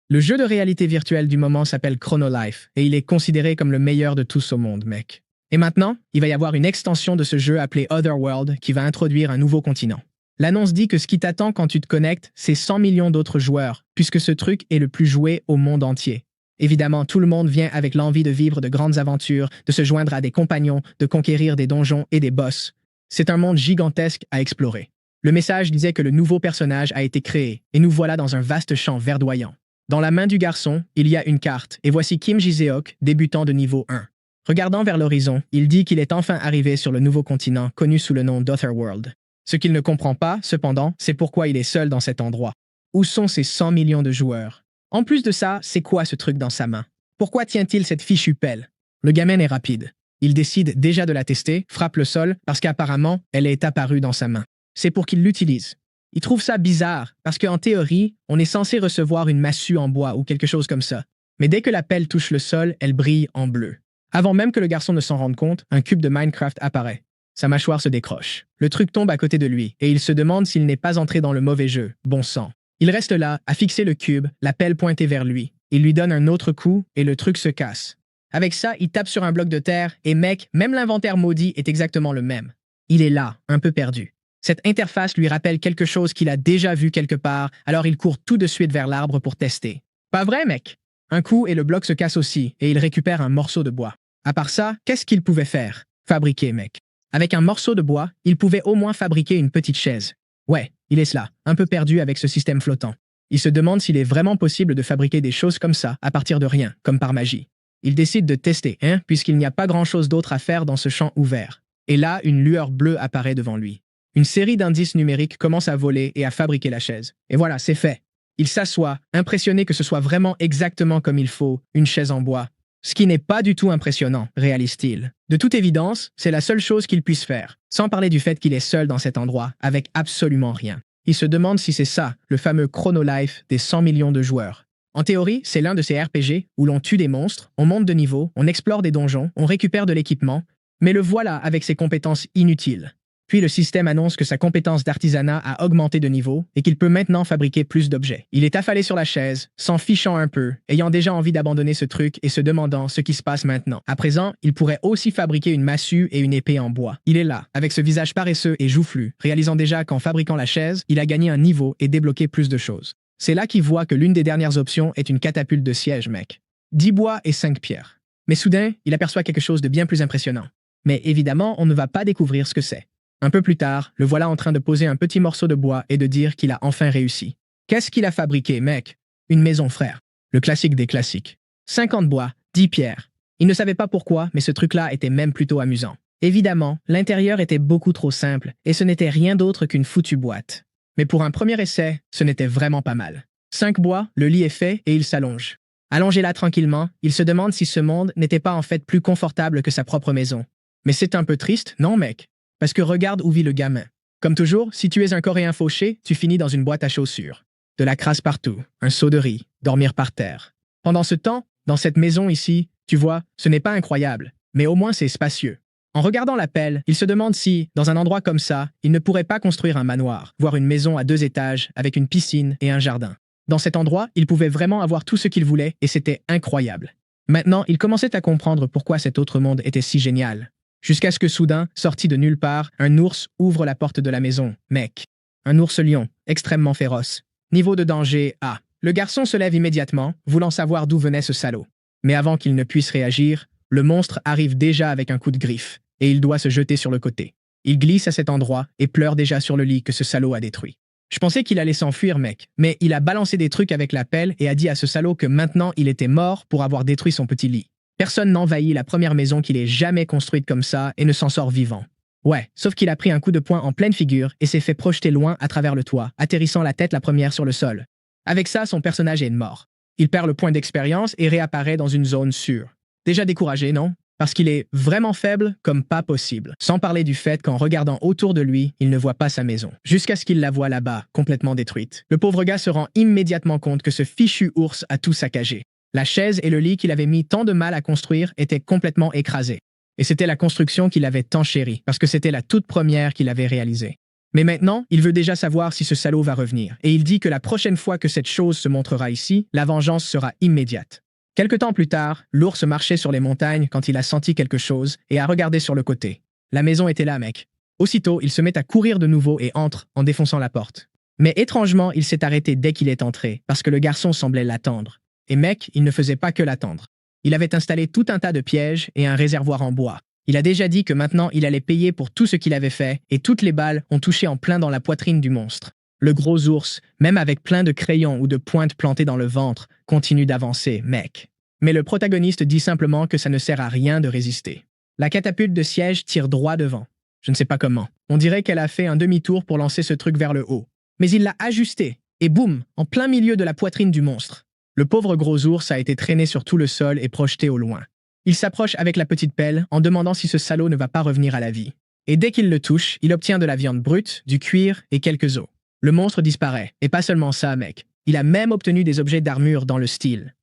Le jeu de réalité virtuelle du moment s'appelle Chrono Life et il est considéré comme le meilleur de tous au monde, mec. Et maintenant, il va y avoir une extension de ce jeu appelé Otherworld qui va introduire un nouveau continent. L'annonce dit que ce qui t'attend quand tu te connectes, c'est 100 millions d'autres joueurs, puisque ce truc est le plus joué au monde entier. Évidemment, tout le monde vient avec l'envie de vivre de grandes aventures, de se joindre à des compagnons, de conquérir des donjons et des boss. C'est un monde gigantesque à explorer. Le message disait que le nouveau personnage a été créé, et nous voilà dans un vaste champ verdoyant. Dans la main du garçon, il y a une carte, et voici Kim Ji-seok, débutant de niveau 1. Regardant vers l'horizon, il dit qu'il est enfin arrivé sur le nouveau continent connu sous le nom d'Otherworld. Ce qu'il ne comprend pas, cependant, c'est pourquoi il est seul dans cet endroit. Où sont ces 100 millions de joueurs? En plus de ça, c'est quoi ce truc dans sa main? Pourquoi tient-il cette fichue pelle? Le gamin est rapide. Il décide déjà de la tester, frappe le sol, parce qu'apparemment, elle est apparue dans sa main. C'est pour qu'il l'utilise. Il trouve ça bizarre, parce qu'en théorie, on est censé recevoir une massue en bois ou quelque chose comme ça. Mais dès que la pelle touche le sol, elle brille en bleu. Avant même que le garçon ne s'en rende compte, un cube de Minecraft apparaît. Sa mâchoire se décroche. Le truc tombe à côté de lui, et il se demande s'il n'est pas entré dans le mauvais jeu. Bon sang. Il reste là, à fixer le cube, la pelle pointée vers lui. Il lui donne un autre coup, et le truc se casse. Avec ça, il tape sur un bloc de terre, et mec, même l'inventaire maudit est exactement le même. Il est là, un peu perdu. Cette interface lui rappelle quelque chose qu'il a déjà vu quelque part, alors il court tout de suite vers l'arbre pour tester. Pas vrai, mec? Un coup et le bloc se casse aussi, et il récupère un morceau de bois. À part ça, qu'est-ce qu'il pouvait faire? Fabriquer, mec. Avec un morceau de bois, il pouvait au moins fabriquer une petite chaise. Ouais, il est là, un peu perdu avec ce système flottant. Il se demande s'il est vraiment possible de fabriquer des choses comme ça, à partir de rien, comme par magie. Il décide de tester, puisqu'il n'y a pas grand-chose d'autre à faire dans ce champ ouvert. Et là, une lueur bleue apparaît devant lui. Une série d'indices numériques commence à voler et à fabriquer la chaise. Et voilà, c'est fait. Il s'assoit, impressionné que ce soit vraiment exactement comme il faut, une chaise en bois. Ce qui n'est pas du tout impressionnant, réalise-t-il. De toute évidence, c'est la seule chose qu'il puisse faire, sans parler du fait qu'il est seul dans cet endroit, avec absolument rien. Il se demande si c'est ça, le fameux Chrono Life des 100 millions de joueurs. En théorie, c'est l'un de ces RPG où l'on tue des monstres, on monte de niveau, on explore des donjons, on récupère de l'équipement, mais le voilà avec ses compétences inutiles. Puis le système annonce que sa compétence d'artisanat a augmenté de niveau et qu'il peut maintenant fabriquer plus d'objets. Il est affalé sur la chaise, s'en fichant un peu, ayant déjà envie d'abandonner ce truc et se demandant ce qui se passe maintenant. À présent, il pourrait aussi fabriquer une massue et une épée en bois. Il est là, avec ce visage paresseux et joufflu, réalisant déjà qu'en fabriquant la chaise, il a gagné un niveau et débloqué plus de choses. C'est là qu'il voit que l'une des dernières options est une catapulte de siège, mec. 10 bois et 5 pierres. Mais soudain, il aperçoit quelque chose de bien plus impressionnant. Mais évidemment, on ne va pas découvrir ce que c'est. Un peu plus tard, le voilà en train de poser un petit morceau de bois et de dire qu'il a enfin réussi. Qu'est-ce qu'il a fabriqué, mec? Une maison, frère. Le classique des classiques. 50 bois, 10 pierres. Il ne savait pas pourquoi, mais ce truc-là était même plutôt amusant. Évidemment, l'intérieur était beaucoup trop simple, et ce n'était rien d'autre qu'une foutue boîte. Mais pour un premier essai, ce n'était vraiment pas mal. 5 bois, le lit est fait et il s'allonge. Allongé là tranquillement, il se demande si ce monde n'était pas en fait plus confortable que sa propre maison. Mais c'est un peu triste, non, mec? Parce que regarde où vit le gamin. Comme toujours, si tu es un Coréen fauché, tu finis dans une boîte à chaussures. De la crasse partout, un seau de riz, dormir par terre. Pendant ce temps, dans cette maison ici, tu vois, ce n'est pas incroyable, mais au moins c'est spacieux. En regardant la pelle, il se demande si, dans un endroit comme ça, il ne pourrait pas construire un manoir, voire une maison à 2 étages, avec une piscine et un jardin. Dans cet endroit, il pouvait vraiment avoir tout ce qu'il voulait et c'était incroyable. Maintenant, il commençait à comprendre pourquoi cet autre monde était si génial. Jusqu'à ce que soudain, sorti de nulle part, un ours ouvre la porte de la maison. Mec. Un ours lion, extrêmement féroce. Niveau de danger A. Le garçon se lève immédiatement, voulant savoir d'où venait ce salaud. Mais avant qu'il ne puisse réagir, le monstre arrive déjà avec un coup de griffe, et il doit se jeter sur le côté. Il glisse à cet endroit et pleure déjà sur le lit que ce salaud a détruit. Je pensais qu'il allait s'enfuir, mec, mais il a balancé des trucs avec la pelle et a dit à ce salaud que maintenant il était mort pour avoir détruit son petit lit. Personne n'envahit la première maison qu'il ait jamais construite comme ça et ne s'en sort vivant. Ouais, sauf qu'il a pris un coup de poing en pleine figure et s'est fait projeter loin à travers le toit, atterrissant la tête la première sur le sol. Avec ça, son personnage est mort. Il perd le point d'expérience et réapparaît dans une zone sûre. Déjà découragé, non? Parce qu'il est vraiment faible comme pas possible. Sans parler du fait qu'en regardant autour de lui, il ne voit pas sa maison. Jusqu'à ce qu'il la voie là-bas, complètement détruite. Le pauvre gars se rend immédiatement compte que ce fichu ours a tout saccagé. La chaise et le lit qu'il avait mis tant de mal à construire étaient complètement écrasés. Et c'était la construction qu'il avait tant chérie, parce que c'était la toute première qu'il avait réalisée. Mais maintenant, il veut déjà savoir si ce salaud va revenir, et il dit que la prochaine fois que cette chose se montrera ici, la vengeance sera immédiate. Quelque temps plus tard, l'ours marchait sur les montagnes quand il a senti quelque chose et a regardé sur le côté. La maison était là, mec. Aussitôt, il se met à courir de nouveau et entre en défonçant la porte. Mais étrangement, il s'est arrêté dès qu'il est entré, parce que le garçon semblait l'attendre. Et mec, il ne faisait pas que l'attendre. Il avait installé tout un tas de pièges et un réservoir en bois. Il a déjà dit que maintenant il allait payer pour tout ce qu'il avait fait, et toutes les balles ont touché en plein dans la poitrine du monstre. Le gros ours, même avec plein de crayons ou de pointes plantées dans le ventre, continue d'avancer, mec. Mais le protagoniste dit simplement que ça ne sert à rien de résister. La catapulte de siège tire droit devant. Je ne sais pas comment. On dirait qu'elle a fait un demi-tour pour lancer ce truc vers le haut. Mais il l'a ajusté, et boum, en plein milieu de la poitrine du monstre. Le pauvre gros ours a été traîné sur tout le sol et projeté au loin. Il s'approche avec la petite pelle en demandant si ce salaud ne va pas revenir à la vie. Et dès qu'il le touche, il obtient de la viande brute, du cuir et quelques os. Le monstre disparaît. Et pas seulement ça, mec. Il a même obtenu des objets d'armure dans le style.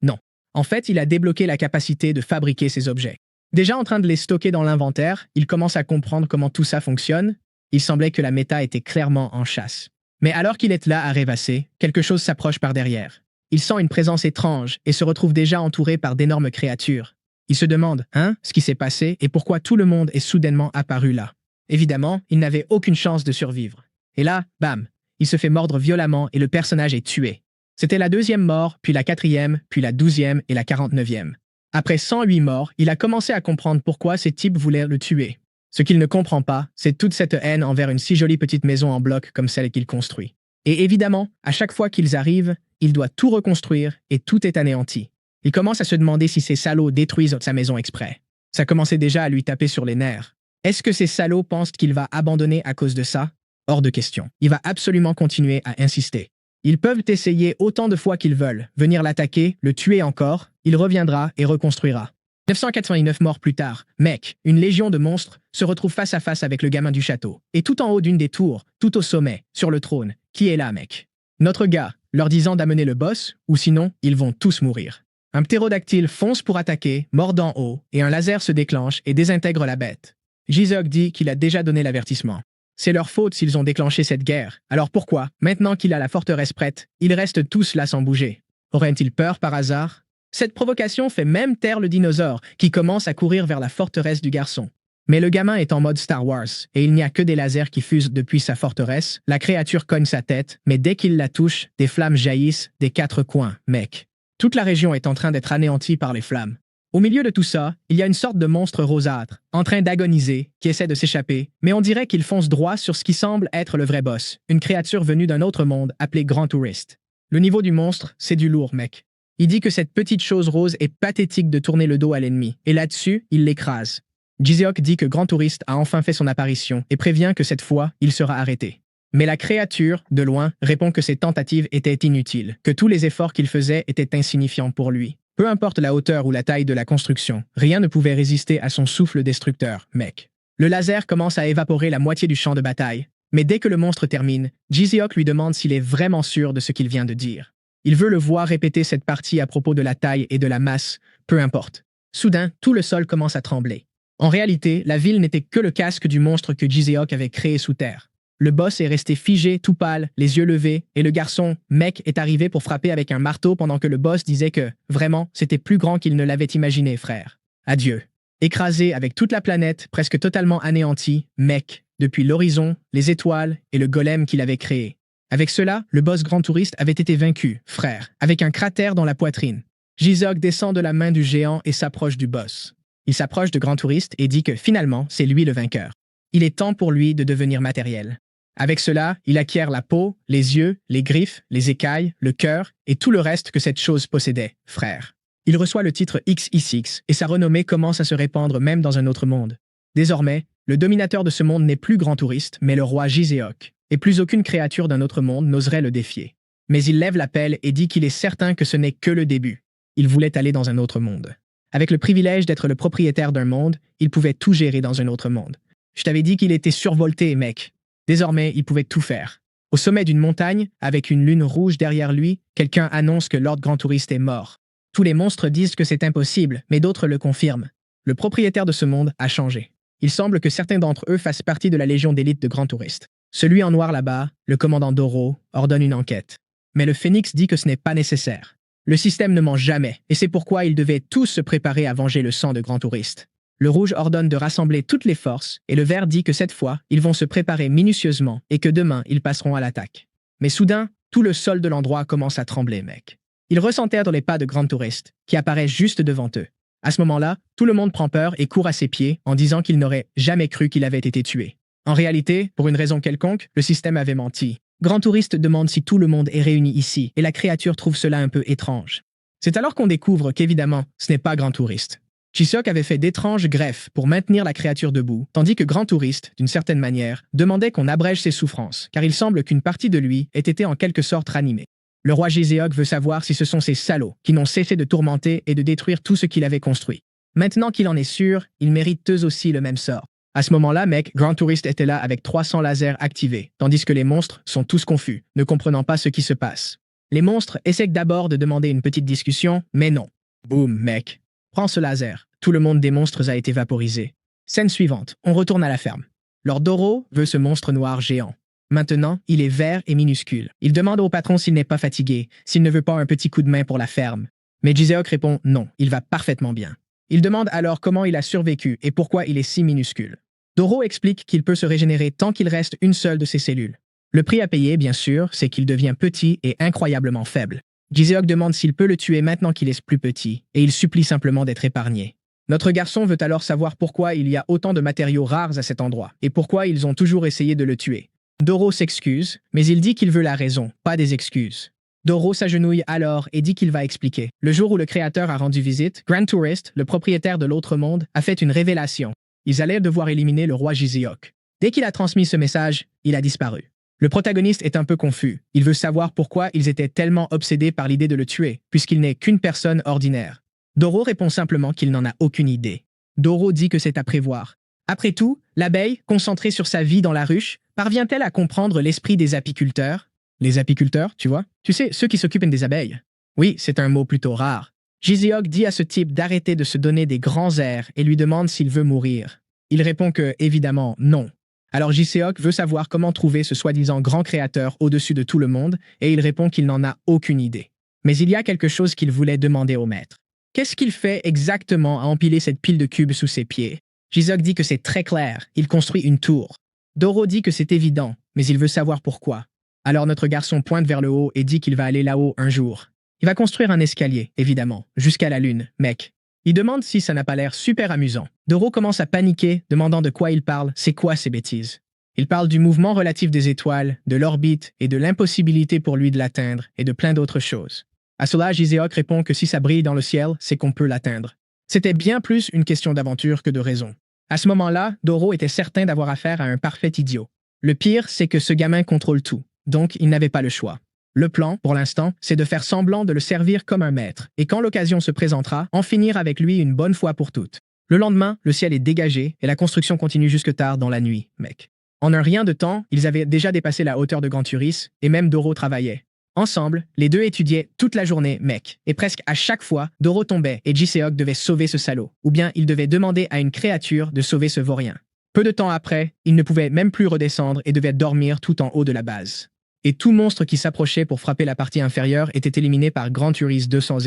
Non. En fait, il a débloqué la capacité de fabriquer ces objets. Déjà en train de les stocker dans l'inventaire, il commence à comprendre comment tout ça fonctionne. Il semblait que la méta était clairement en chasse. Mais alors qu'il est là à rêvasser, quelque chose s'approche par derrière. Il sent une présence étrange et se retrouve déjà entouré par d'énormes créatures. Il se demande, ce qui s'est passé et pourquoi tout le monde est soudainement apparu là. Évidemment, il n'avait aucune chance de survivre. Et là, bam, il se fait mordre violemment et le personnage est tué. C'était la 2e mort, puis la 4e, puis la 12e et la 49e. Après 108 morts, il a commencé à comprendre pourquoi ces types voulaient le tuer. Ce qu'il ne comprend pas, c'est toute cette haine envers une si jolie petite maison en bloc comme celle qu'il construit. Et évidemment, à chaque fois qu'ils arrivent, il doit tout reconstruire et tout est anéanti. Il commence à se demander si ces salauds détruisent sa maison exprès. Ça commençait déjà à lui taper sur les nerfs. Est-ce que ces salauds pensent qu'il va abandonner à cause de ça? Hors de question. Il va absolument continuer à insister. Ils peuvent essayer autant de fois qu'ils veulent, venir l'attaquer, le tuer encore, il reviendra et reconstruira. 989 morts plus tard, mec, une légion de monstres se retrouve face à face avec le gamin du château. Et tout en haut d'une des tours, tout au sommet, sur le trône, qui est là, mec? Notre gars, leur disant d'amener le boss, ou sinon, ils vont tous mourir. Un ptérodactyle fonce pour attaquer, mord d'en haut, et un laser se déclenche et désintègre la bête. Jizok dit qu'il a déjà donné l'avertissement. C'est leur faute s'ils ont déclenché cette guerre. Alors pourquoi, maintenant qu'il a la forteresse prête, ils restent tous là sans bouger? Auraient-ils peur par hasard? Cette provocation fait même taire le dinosaure, qui commence à courir vers la forteresse du garçon. Mais le gamin est en mode Star Wars, et il n'y a que des lasers qui fusent depuis sa forteresse. La créature cogne sa tête, mais dès qu'il la touche, des flammes jaillissent des 4 coins, mec. Toute la région est en train d'être anéantie par les flammes. Au milieu de tout ça, il y a une sorte de monstre rosâtre, en train d'agoniser, qui essaie de s'échapper, mais on dirait qu'il fonce droit sur ce qui semble être le vrai boss, une créature venue d'un autre monde appelée Grand Touriste. Le niveau du monstre, c'est du lourd, mec. Il dit que cette petite chose rose est pathétique de tourner le dos à l'ennemi, et là-dessus, il l'écrase. Jiseok dit que Grand Touriste a enfin fait son apparition et prévient que cette fois, il sera arrêté. Mais la créature, de loin, répond que ses tentatives étaient inutiles, que tous les efforts qu'il faisait étaient insignifiants pour lui. Peu importe la hauteur ou la taille de la construction, rien ne pouvait résister à son souffle destructeur, mec. Le laser commence à évaporer la moitié du champ de bataille, mais dès que le monstre termine, Jiseok lui demande s'il est vraiment sûr de ce qu'il vient de dire. Il veut le voir répéter cette partie à propos de la taille et de la masse, peu importe. Soudain, tout le sol commence à trembler. En réalité, la ville n'était que le casque du monstre que Jiseok avait créé sous terre. Le boss est resté figé, tout pâle, les yeux levés, et le garçon, mec, est arrivé pour frapper avec un marteau pendant que le boss disait que, vraiment, c'était plus grand qu'il ne l'avait imaginé, frère. Adieu. Écrasé avec toute la planète, presque totalement anéanti, mec, depuis l'horizon, les étoiles et le golem qu'il avait créé. Avec cela, le boss Grand Touriste avait été vaincu, frère, avec un cratère dans la poitrine. Jiseok descend de la main du géant et s'approche du boss. Il s'approche de Grand Touriste et dit que, finalement, c'est lui le vainqueur. Il est temps pour lui de devenir matériel. Avec cela, il acquiert la peau, les yeux, les griffes, les écailles, le cœur et tout le reste que cette chose possédait, frère. Il reçoit le titre XXX et sa renommée commence à se répandre même dans un autre monde. Désormais, le dominateur de ce monde n'est plus Grand Touriste, mais le roi Jiseok, et plus aucune créature d'un autre monde n'oserait le défier. Mais il lève la pelle et dit qu'il est certain que ce n'est que le début. Il voulait aller dans un autre monde. Avec le privilège d'être le propriétaire d'un monde, il pouvait tout gérer dans un autre monde. Je t'avais dit qu'il était survolté, mec. Désormais, il pouvait tout faire. Au sommet d'une montagne, avec une lune rouge derrière lui, quelqu'un annonce que Lord Grand Touriste est mort. Tous les monstres disent que c'est impossible, mais d'autres le confirment. Le propriétaire de ce monde a changé. Il semble que certains d'entre eux fassent partie de la légion d'élite de Grand Touriste. Celui en noir là-bas, le commandant Doro, ordonne une enquête. Mais le Phénix dit que ce n'est pas nécessaire. Le système ne ment jamais, et c'est pourquoi ils devaient tous se préparer à venger le sang de Grand Touriste. Le rouge ordonne de rassembler toutes les forces, et le vert dit que cette fois, ils vont se préparer minutieusement et que demain, ils passeront à l'attaque. Mais soudain, tout le sol de l'endroit commence à trembler, mec. Ils ressentèrent les pas de Grand Touriste, qui apparaît juste devant eux. À ce moment-là, tout le monde prend peur et court à ses pieds en disant qu'il n'aurait jamais cru qu'il avait été tué. En réalité, pour une raison quelconque, le système avait menti. Grand Touriste demande si tout le monde est réuni ici, et la créature trouve cela un peu étrange. C'est alors qu'on découvre qu'évidemment, ce n'est pas Grand Touriste. Jisseok avait fait d'étranges greffes pour maintenir la créature debout, tandis que Grand Touriste, d'une certaine manière, demandait qu'on abrège ses souffrances, car il semble qu'une partie de lui ait été en quelque sorte ranimée. Le roi Giseok veut savoir si ce sont ces salauds qui n'ont cessé de tourmenter et de détruire tout ce qu'il avait construit. Maintenant qu'il en est sûr, ils méritent eux aussi le même sort. À ce moment-là, mec, Grand Touriste était là avec 300 lasers activés, tandis que les monstres sont tous confus, ne comprenant pas ce qui se passe. Les monstres essaient d'abord de demander une petite discussion, mais non. Boum, mec. Prends ce laser. Tout le monde des monstres a été vaporisé. Scène suivante, on retourne à la ferme. Lord Doro veut ce monstre noir géant. Maintenant, il est vert et minuscule. Il demande au patron s'il n'est pas fatigué, s'il ne veut pas un petit coup de main pour la ferme. Mais Giseok répond non, il va parfaitement bien. Il demande alors comment il a survécu et pourquoi il est si minuscule. Doro explique qu'il peut se régénérer tant qu'il reste une seule de ses cellules. Le prix à payer, bien sûr, c'est qu'il devient petit et incroyablement faible. Giseok demande s'il peut le tuer maintenant qu'il est plus petit, et il supplie simplement d'être épargné. Notre garçon veut alors savoir pourquoi il y a autant de matériaux rares à cet endroit, et pourquoi ils ont toujours essayé de le tuer. Doro s'excuse, mais il dit qu'il veut la raison, pas des excuses. Doro s'agenouille alors et dit qu'il va expliquer. Le jour où le créateur a rendu visite, Grand Tourist, le propriétaire de l'autre monde, a fait une révélation. Ils allaient devoir éliminer le roi Giseok. Dès qu'il a transmis ce message, il a disparu. Le protagoniste est un peu confus. Il veut savoir pourquoi ils étaient tellement obsédés par l'idée de le tuer, puisqu'il n'est qu'une personne ordinaire. Doro répond simplement qu'il n'en a aucune idée. Doro dit que c'est à prévoir. Après tout, l'abeille, concentrée sur sa vie dans la ruche, parvient-elle à comprendre l'esprit des apiculteurs? Les apiculteurs, tu vois? Tu sais, ceux qui s'occupent des abeilles. Oui, c'est un mot plutôt rare. Giseok dit à ce type d'arrêter de se donner des grands airs et lui demande s'il veut mourir. Il répond que, évidemment, non. Alors Giseok veut savoir comment trouver ce soi-disant grand créateur au-dessus de tout le monde, et il répond qu'il n'en a aucune idée. Mais il y a quelque chose qu'il voulait demander au maître. Qu'est-ce qu'il fait exactement à empiler cette pile de cubes sous ses pieds? Giseok dit que c'est très clair, il construit une tour. Doro dit que c'est évident, mais il veut savoir pourquoi. Alors notre garçon pointe vers le haut et dit qu'il va aller là-haut un jour. Il va construire un escalier, évidemment, jusqu'à la lune, mec. Il demande si ça n'a pas l'air super amusant. Doro commence à paniquer, demandant de quoi il parle, c'est quoi ces bêtises. Il parle du mouvement relatif des étoiles, de l'orbite et de l'impossibilité pour lui de l'atteindre, et de plein d'autres choses. À cela, Giseok répond que si ça brille dans le ciel, c'est qu'on peut l'atteindre. C'était bien plus une question d'aventure que de raison. À ce moment-là, Doro était certain d'avoir affaire à un parfait idiot. Le pire, c'est que ce gamin contrôle tout, donc il n'avait pas le choix. Le plan, pour l'instant, c'est de faire semblant de le servir comme un maître, et quand l'occasion se présentera, en finir avec lui une bonne fois pour toutes. Le lendemain, le ciel est dégagé, et la construction continue jusque tard dans la nuit, mec. En un rien de temps, ils avaient déjà dépassé la hauteur de Grand Turis, et même Doro travaillait. Ensemble, les deux étudiaient toute la journée, mec, et presque à chaque fois, Doro tombait et Giseok devait sauver ce salaud, ou bien il devait demander à une créature de sauver ce vaurien. Peu de temps après, il ne pouvait même plus redescendre et devait dormir tout en haut de la base. Et tout monstre qui s'approchait pour frapper la partie inférieure était éliminé par Grand Turis 200.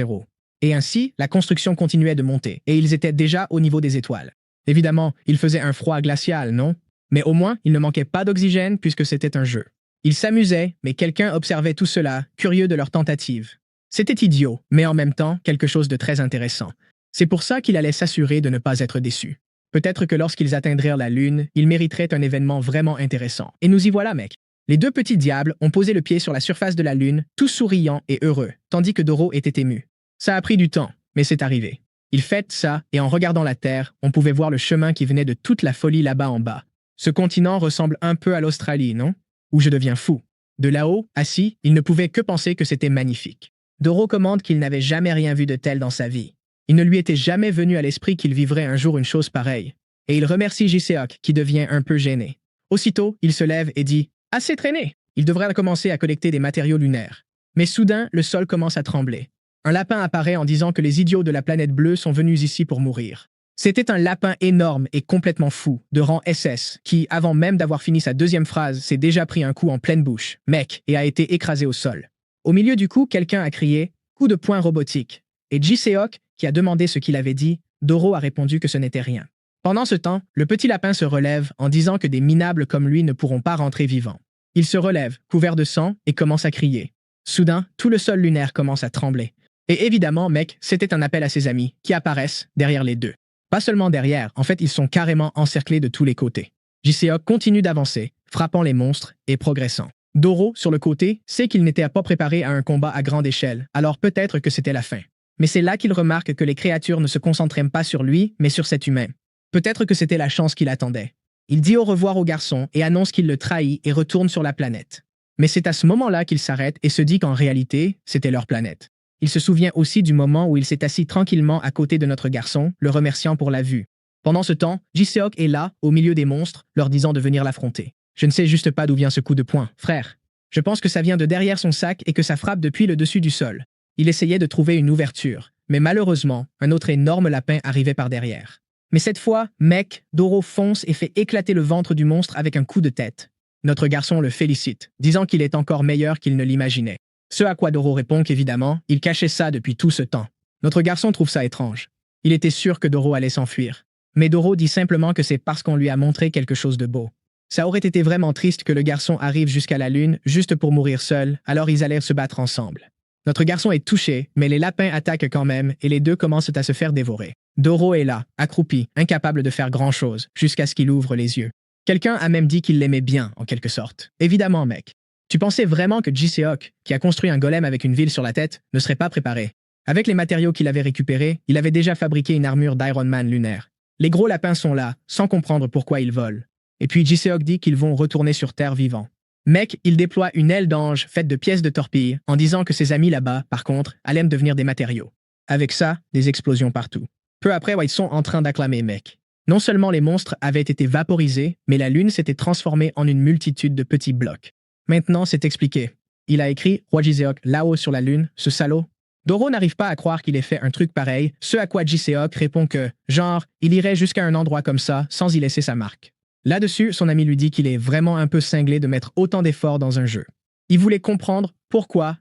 Et ainsi, la construction continuait de monter, et ils étaient déjà au niveau des étoiles. Évidemment, il faisait un froid glacial, non? Mais au moins, il ne manquait pas d'oxygène puisque c'était un jeu. Ils s'amusaient, mais quelqu'un observait tout cela, curieux de leur tentative. C'était idiot, mais en même temps, quelque chose de très intéressant. C'est pour ça qu'il allait s'assurer de ne pas être déçu. Peut-être que lorsqu'ils atteindraient la Lune, ils mériteraient un événement vraiment intéressant. Et nous y voilà, mec. Les deux petits diables ont posé le pied sur la surface de la Lune, tous souriants et heureux, tandis que Doro était ému. Ça a pris du temps, mais c'est arrivé. Ils fêtent ça, et en regardant la Terre, on pouvait voir le chemin qui venait de toute la folie là-bas en bas. Ce continent ressemble un peu à l'Australie, non? Où je deviens fou. De là-haut, assis, il ne pouvait que penser que c'était magnifique. Doro commande qu'il n'avait jamais rien vu de tel dans sa vie. Il ne lui était jamais venu à l'esprit qu'il vivrait un jour une chose pareille. Et il remercie Giseok, qui devient un peu gêné. Aussitôt, il se lève et dit « Assez traîné !» Il devrait commencer à collecter des matériaux lunaires. Mais soudain, le sol commence à trembler. Un lapin apparaît en disant que les idiots de la planète bleue sont venus ici pour mourir. C'était un lapin énorme et complètement fou, de rang SS, qui, avant même d'avoir fini sa deuxième phrase, s'est déjà pris un coup en pleine bouche, mec, et a été écrasé au sol. Au milieu du coup, quelqu'un a crié « coup de poing robotique ». Et Ji-Seok, qui a demandé ce qu'il avait dit, Doro a répondu que ce n'était rien. Pendant ce temps, le petit lapin se relève en disant que des minables comme lui ne pourront pas rentrer vivants. Il se relève, couvert de sang, et commence à crier. Soudain, tout le sol lunaire commence à trembler. Et évidemment, mec, c'était un appel à ses amis, qui apparaissent derrière les deux. Pas seulement derrière, en fait, ils sont carrément encerclés de tous les côtés. Ji-Seok continue d'avancer, frappant les monstres et progressant. Doro, sur le côté, sait qu'il n'était pas préparé à un combat à grande échelle, alors peut-être que c'était la fin. Mais c'est là qu'il remarque que les créatures ne se concentraient pas sur lui, mais sur cet humain. Peut-être que c'était la chance qu'il attendait. Il dit au revoir au garçon et annonce qu'il le trahit et retourne sur la planète. Mais c'est à ce moment-là qu'il s'arrête et se dit qu'en réalité, c'était leur planète. Il se souvient aussi du moment où il s'est assis tranquillement à côté de notre garçon, le remerciant pour la vue. Pendant ce temps, Ji-Seok est là, au milieu des monstres, leur disant de venir l'affronter. Je ne sais juste pas d'où vient ce coup de poing, frère. Je pense que ça vient de derrière son sac et que ça frappe depuis le dessus du sol. Il essayait de trouver une ouverture, mais malheureusement, un autre énorme lapin arrivait par derrière. Mais cette fois, mec, Doro fonce et fait éclater le ventre du monstre avec un coup de tête. Notre garçon le félicite, disant qu'il est encore meilleur qu'il ne l'imaginait. Ce à quoi Doro répond qu'évidemment, il cachait ça depuis tout ce temps. Notre garçon trouve ça étrange. Il était sûr que Doro allait s'enfuir. Mais Doro dit simplement que c'est parce qu'on lui a montré quelque chose de beau. Ça aurait été vraiment triste que le garçon arrive jusqu'à la lune juste pour mourir seul, alors ils allèrent se battre ensemble. Notre garçon est touché, mais les lapins attaquent quand même et les deux commencent à se faire dévorer. Doro est là, accroupi, incapable de faire grand-chose, jusqu'à ce qu'il ouvre les yeux. Quelqu'un a même dit qu'il l'aimait bien, en quelque sorte. Évidemment, mec. Tu pensais vraiment que Ji-Seok, qui a construit un golem avec une ville sur la tête, ne serait pas préparé. Avec les matériaux qu'il avait récupérés, il avait déjà fabriqué une armure d'Iron Man lunaire. Les gros lapins sont là, sans comprendre pourquoi ils volent. Et puis Ji-Seok dit qu'ils vont retourner sur Terre vivants. Mec, il déploie une aile d'ange faite de pièces de torpille, en disant que ses amis là-bas, par contre, allaient devenir des matériaux. Avec ça, des explosions partout. Peu après, ils sont en train d'acclamer mec. Non seulement les monstres avaient été vaporisés, mais la lune s'était transformée en une multitude de petits blocs. Maintenant, c'est expliqué. Il a écrit « Roi Ji-Seok, là-haut sur la lune, ce salaud ». Doro n'arrive pas à croire qu'il ait fait un truc pareil, ce à quoi Ji-Seok répond que, genre, il irait jusqu'à un endroit comme ça sans y laisser sa marque. Là-dessus, son ami lui dit qu'il est vraiment un peu cinglé de mettre autant d'efforts dans un jeu. Il voulait comprendre pourquoi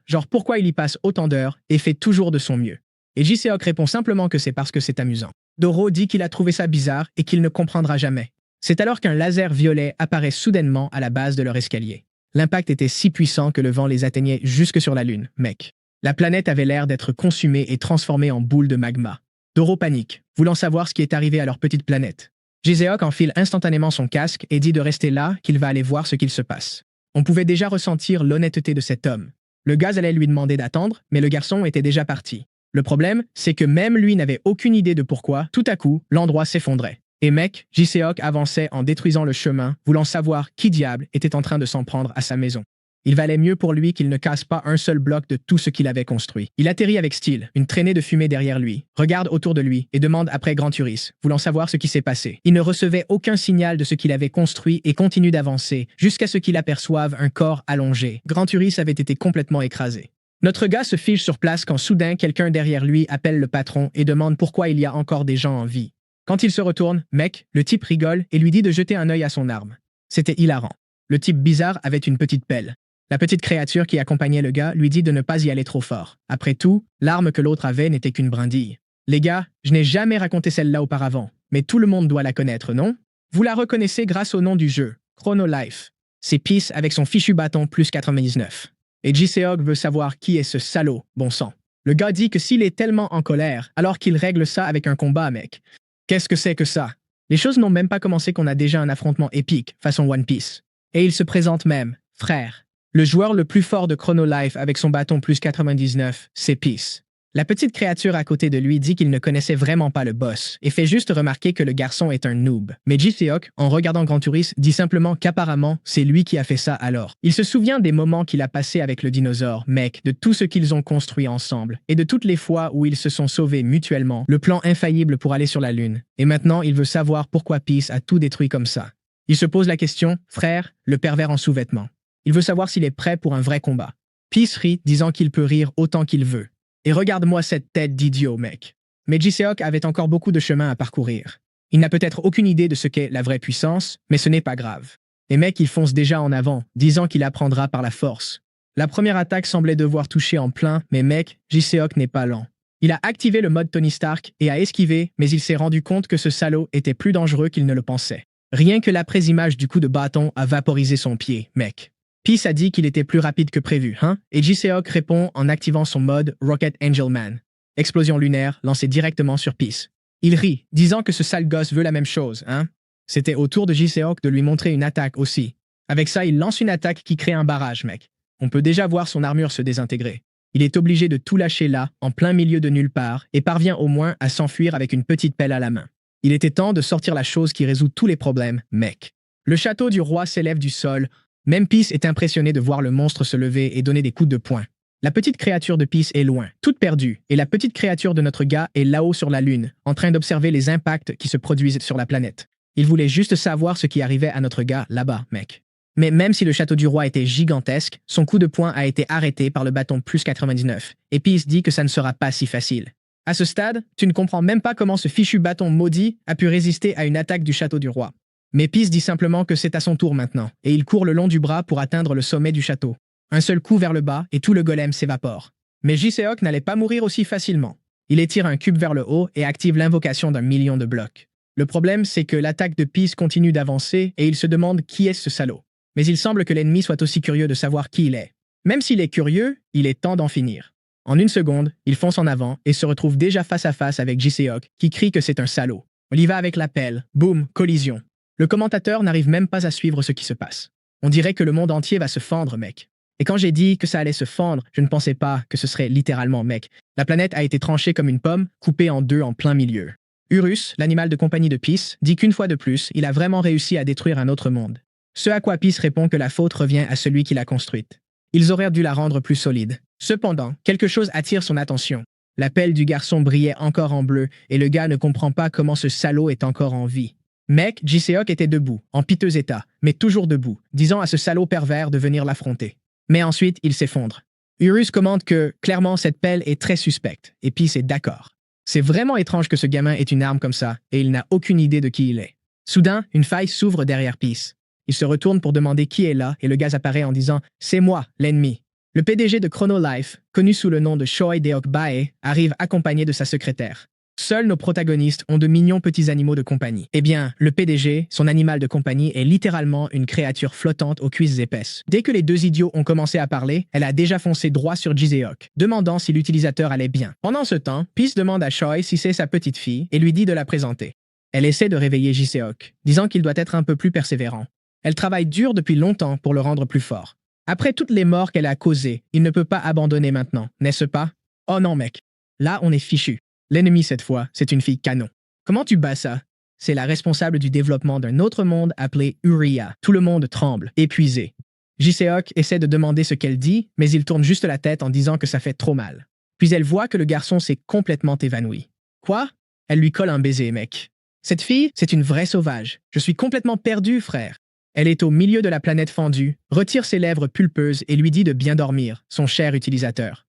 il y passe autant d'heures et fait toujours de son mieux. Et Ji-Seok répond simplement que c'est parce que c'est amusant. Doro dit qu'il a trouvé ça bizarre et qu'il ne comprendra jamais. C'est alors qu'un laser violet apparaît soudainement à la base de leur escalier. L'impact était si puissant que le vent les atteignait jusque sur la lune, mec. La planète avait l'air d'être consumée et transformée en boule de magma. Doro panique, voulant savoir ce qui est arrivé à leur petite planète. Ji-Seok enfile instantanément son casque et dit de rester là, qu'il va aller voir ce qu'il se passe. On pouvait déjà ressentir l'honnêteté de cet homme. Le gars allait lui demander d'attendre, mais le garçon était déjà parti. Le problème, c'est que même lui n'avait aucune idée de pourquoi, tout à coup, l'endroit s'effondrait. Et mec, Ji-Seok avançait en détruisant le chemin, voulant savoir qui diable était en train de s'en prendre à sa maison. Il valait mieux pour lui qu'il ne casse pas un seul bloc de tout ce qu'il avait construit. Il atterrit avec style, une traînée de fumée derrière lui, regarde autour de lui et demande après Grand Turis, voulant savoir ce qui s'est passé. Il ne recevait aucun signal de ce qu'il avait construit et continue d'avancer, jusqu'à ce qu'il aperçoive un corps allongé. Grand Turis avait été complètement écrasé. Notre gars se fige sur place quand soudain quelqu'un derrière lui appelle le patron et demande pourquoi il y a encore des gens en vie. Quand il se retourne, mec, le type rigole et lui dit de jeter un œil à son arme. C'était hilarant. Le type bizarre avait une petite pelle. La petite créature qui accompagnait le gars lui dit de ne pas y aller trop fort. Après tout, l'arme que l'autre avait n'était qu'une brindille. Les gars, je n'ai jamais raconté celle-là auparavant, mais tout le monde doit la connaître, non? Vous la reconnaissez grâce au nom du jeu, Chrono Life. C'est Peace avec son fichu bâton plus 99. Et Ji-Seok veut savoir qui est ce salaud, bon sang. Le gars dit que s'il est tellement en colère, alors qu'il règle ça avec un combat, mec. Qu'est-ce que c'est que ça? Les choses n'ont même pas commencé qu'on a déjà un affrontement épique, façon One Piece. Et il se présente même, frère. Le joueur le plus fort de Chrono Life avec son bâton plus 99, c'est Peace. La petite créature à côté de lui dit qu'il ne connaissait vraiment pas le boss et fait juste remarquer que le garçon est un noob. Mais Ji-Seok, en regardant Grand Turis, dit simplement qu'apparemment, c'est lui qui a fait ça alors. Il se souvient des moments qu'il a passés avec le dinosaure, mec, de tout ce qu'ils ont construit ensemble et de toutes les fois où ils se sont sauvés mutuellement, le plan infaillible pour aller sur la Lune. Et maintenant, il veut savoir pourquoi Peace a tout détruit comme ça. Il se pose la question, frère, le pervers en sous-vêtements. Il veut savoir s'il est prêt pour un vrai combat. Peace rit, disant qu'il peut rire autant qu'il veut. Et regarde-moi cette tête d'idiot, mec. mais Ji-seok avait encore beaucoup de chemin à parcourir. Il n'a peut-être aucune idée de ce qu'est la vraie puissance, mais ce n'est pas grave. Les mecs, ils foncent déjà en avant, disant qu'il apprendra par la force. La première attaque semblait devoir toucher en plein, mais mec, Ji-seok n'est pas lent. Il a activé le mode Tony Stark et a esquivé, mais il s'est rendu compte que ce salaud était plus dangereux qu'il ne le pensait. Rien que l'après-image du coup de bâton a vaporisé son pied, mec. Peace a dit qu'il était plus rapide que prévu, hein? Et Ji-seok répond en activant son mode Rocket Angel Man. Explosion lunaire lancée directement sur Peace. Il rit, disant que ce sale gosse veut la même chose, hein? C'était au tour de Ji-seok de lui montrer une attaque aussi. Avec ça, il lance une attaque qui crée un barrage, mec. On peut déjà voir son armure se désintégrer. Il est obligé de tout lâcher là, en plein milieu de nulle part, et parvient au moins à s'enfuir avec une petite pelle à la main. Il était temps de sortir la chose qui résout tous les problèmes, mec. Le château du roi s'élève du sol. Même Peace est impressionné de voir le monstre se lever et donner des coups de poing. La petite créature de Peace est loin, toute perdue, et la petite créature de notre gars est là-haut sur la lune, en train d'observer les impacts qui se produisent sur la planète. Il voulait juste savoir ce qui arrivait à notre gars là-bas, mec. Mais même si le château du roi était gigantesque, son coup de poing a été arrêté par le bâton plus 99, et Peace dit que ça ne sera pas si facile. À ce stade, tu ne comprends même pas comment ce fichu bâton maudit a pu résister à une attaque du château du roi. Mais Peace dit simplement que c'est à son tour maintenant, et il court le long du bras pour atteindre le sommet du château. Un seul coup vers le bas, et tout le golem s'évapore. Mais Ji-seok n'allait pas mourir aussi facilement. Il étire un cube vers le haut et active l'invocation d'1 million de blocs. Le problème, c'est que l'attaque de Peace continue d'avancer, et il se demande qui est ce salaud. Mais il semble que l'ennemi soit aussi curieux de savoir qui il est. Même s'il est curieux, il est temps d'en finir. En une seconde, il fonce en avant et se retrouve déjà face à face avec Ji-seok, qui crie que c'est un salaud. On y va avec la pelle. Boum, collision. Le commentateur n'arrive même pas à suivre ce qui se passe. On dirait que le monde entier va se fendre, mec. Et quand j'ai dit que ça allait se fendre, je ne pensais pas que ce serait littéralement, mec. La planète a été tranchée comme une pomme, coupée en deux en plein milieu. Urus, l'animal de compagnie de Peace, dit qu'une fois de plus, il a vraiment réussi à détruire un autre monde. Ce à quoi Peace répond que la faute revient à celui qui l'a construite. Ils auraient dû la rendre plus solide. Cependant, quelque chose attire son attention. La pelle du garçon brillait encore en bleu, et le gars ne comprend pas comment ce salaud est encore en vie. Mec, Ji-seok était debout, en piteux état, mais toujours debout, disant à ce salaud pervers de venir l'affronter. Mais ensuite, il s'effondre. Urus commente que, clairement, cette pelle est très suspecte, et Peace est d'accord. C'est vraiment étrange que ce gamin ait une arme comme ça, et il n'a aucune idée de qui il est. Soudain, une faille s'ouvre derrière Peace. Il se retourne pour demander qui est là, et le gars apparaît en disant « C'est moi, l'ennemi ». Le PDG de Chronolife, connu sous le nom de Choi Deok-bae, arrive accompagné de sa secrétaire. Seuls nos protagonistes ont de mignons petits animaux de compagnie. Eh bien, le PDG, son animal de compagnie, est littéralement une créature flottante aux cuisses épaisses. Dès que les deux idiots ont commencé à parler, elle a déjà foncé droit sur Ji-seok, demandant si l'utilisateur allait bien. Pendant ce temps, Peace demande à Choi si c'est sa petite fille et lui dit de la présenter. Elle essaie de réveiller Ji-seok, disant qu'il doit être un peu plus persévérant. Elle travaille dur depuis longtemps pour le rendre plus fort. Après toutes les morts qu'elle a causées, il ne peut pas abandonner maintenant, n'est-ce pas? Oh non, mec. Là, on est fichu. L'ennemi, cette fois, c'est une fille canon. Comment tu bats ça? C'est la responsable du développement d'un autre monde appelé Uria. Tout le monde tremble, épuisé. Ji-seok essaie de demander ce qu'elle dit, mais il tourne juste la tête en disant que ça fait trop mal. Puis elle voit que le garçon s'est complètement évanoui. Quoi? Elle lui colle un baiser, mec. Cette fille, c'est une vraie sauvage. Je suis complètement perdu, frère. Elle est au milieu de la planète fendue, retire ses lèvres pulpeuses et lui dit de bien dormir, son cher utilisateur.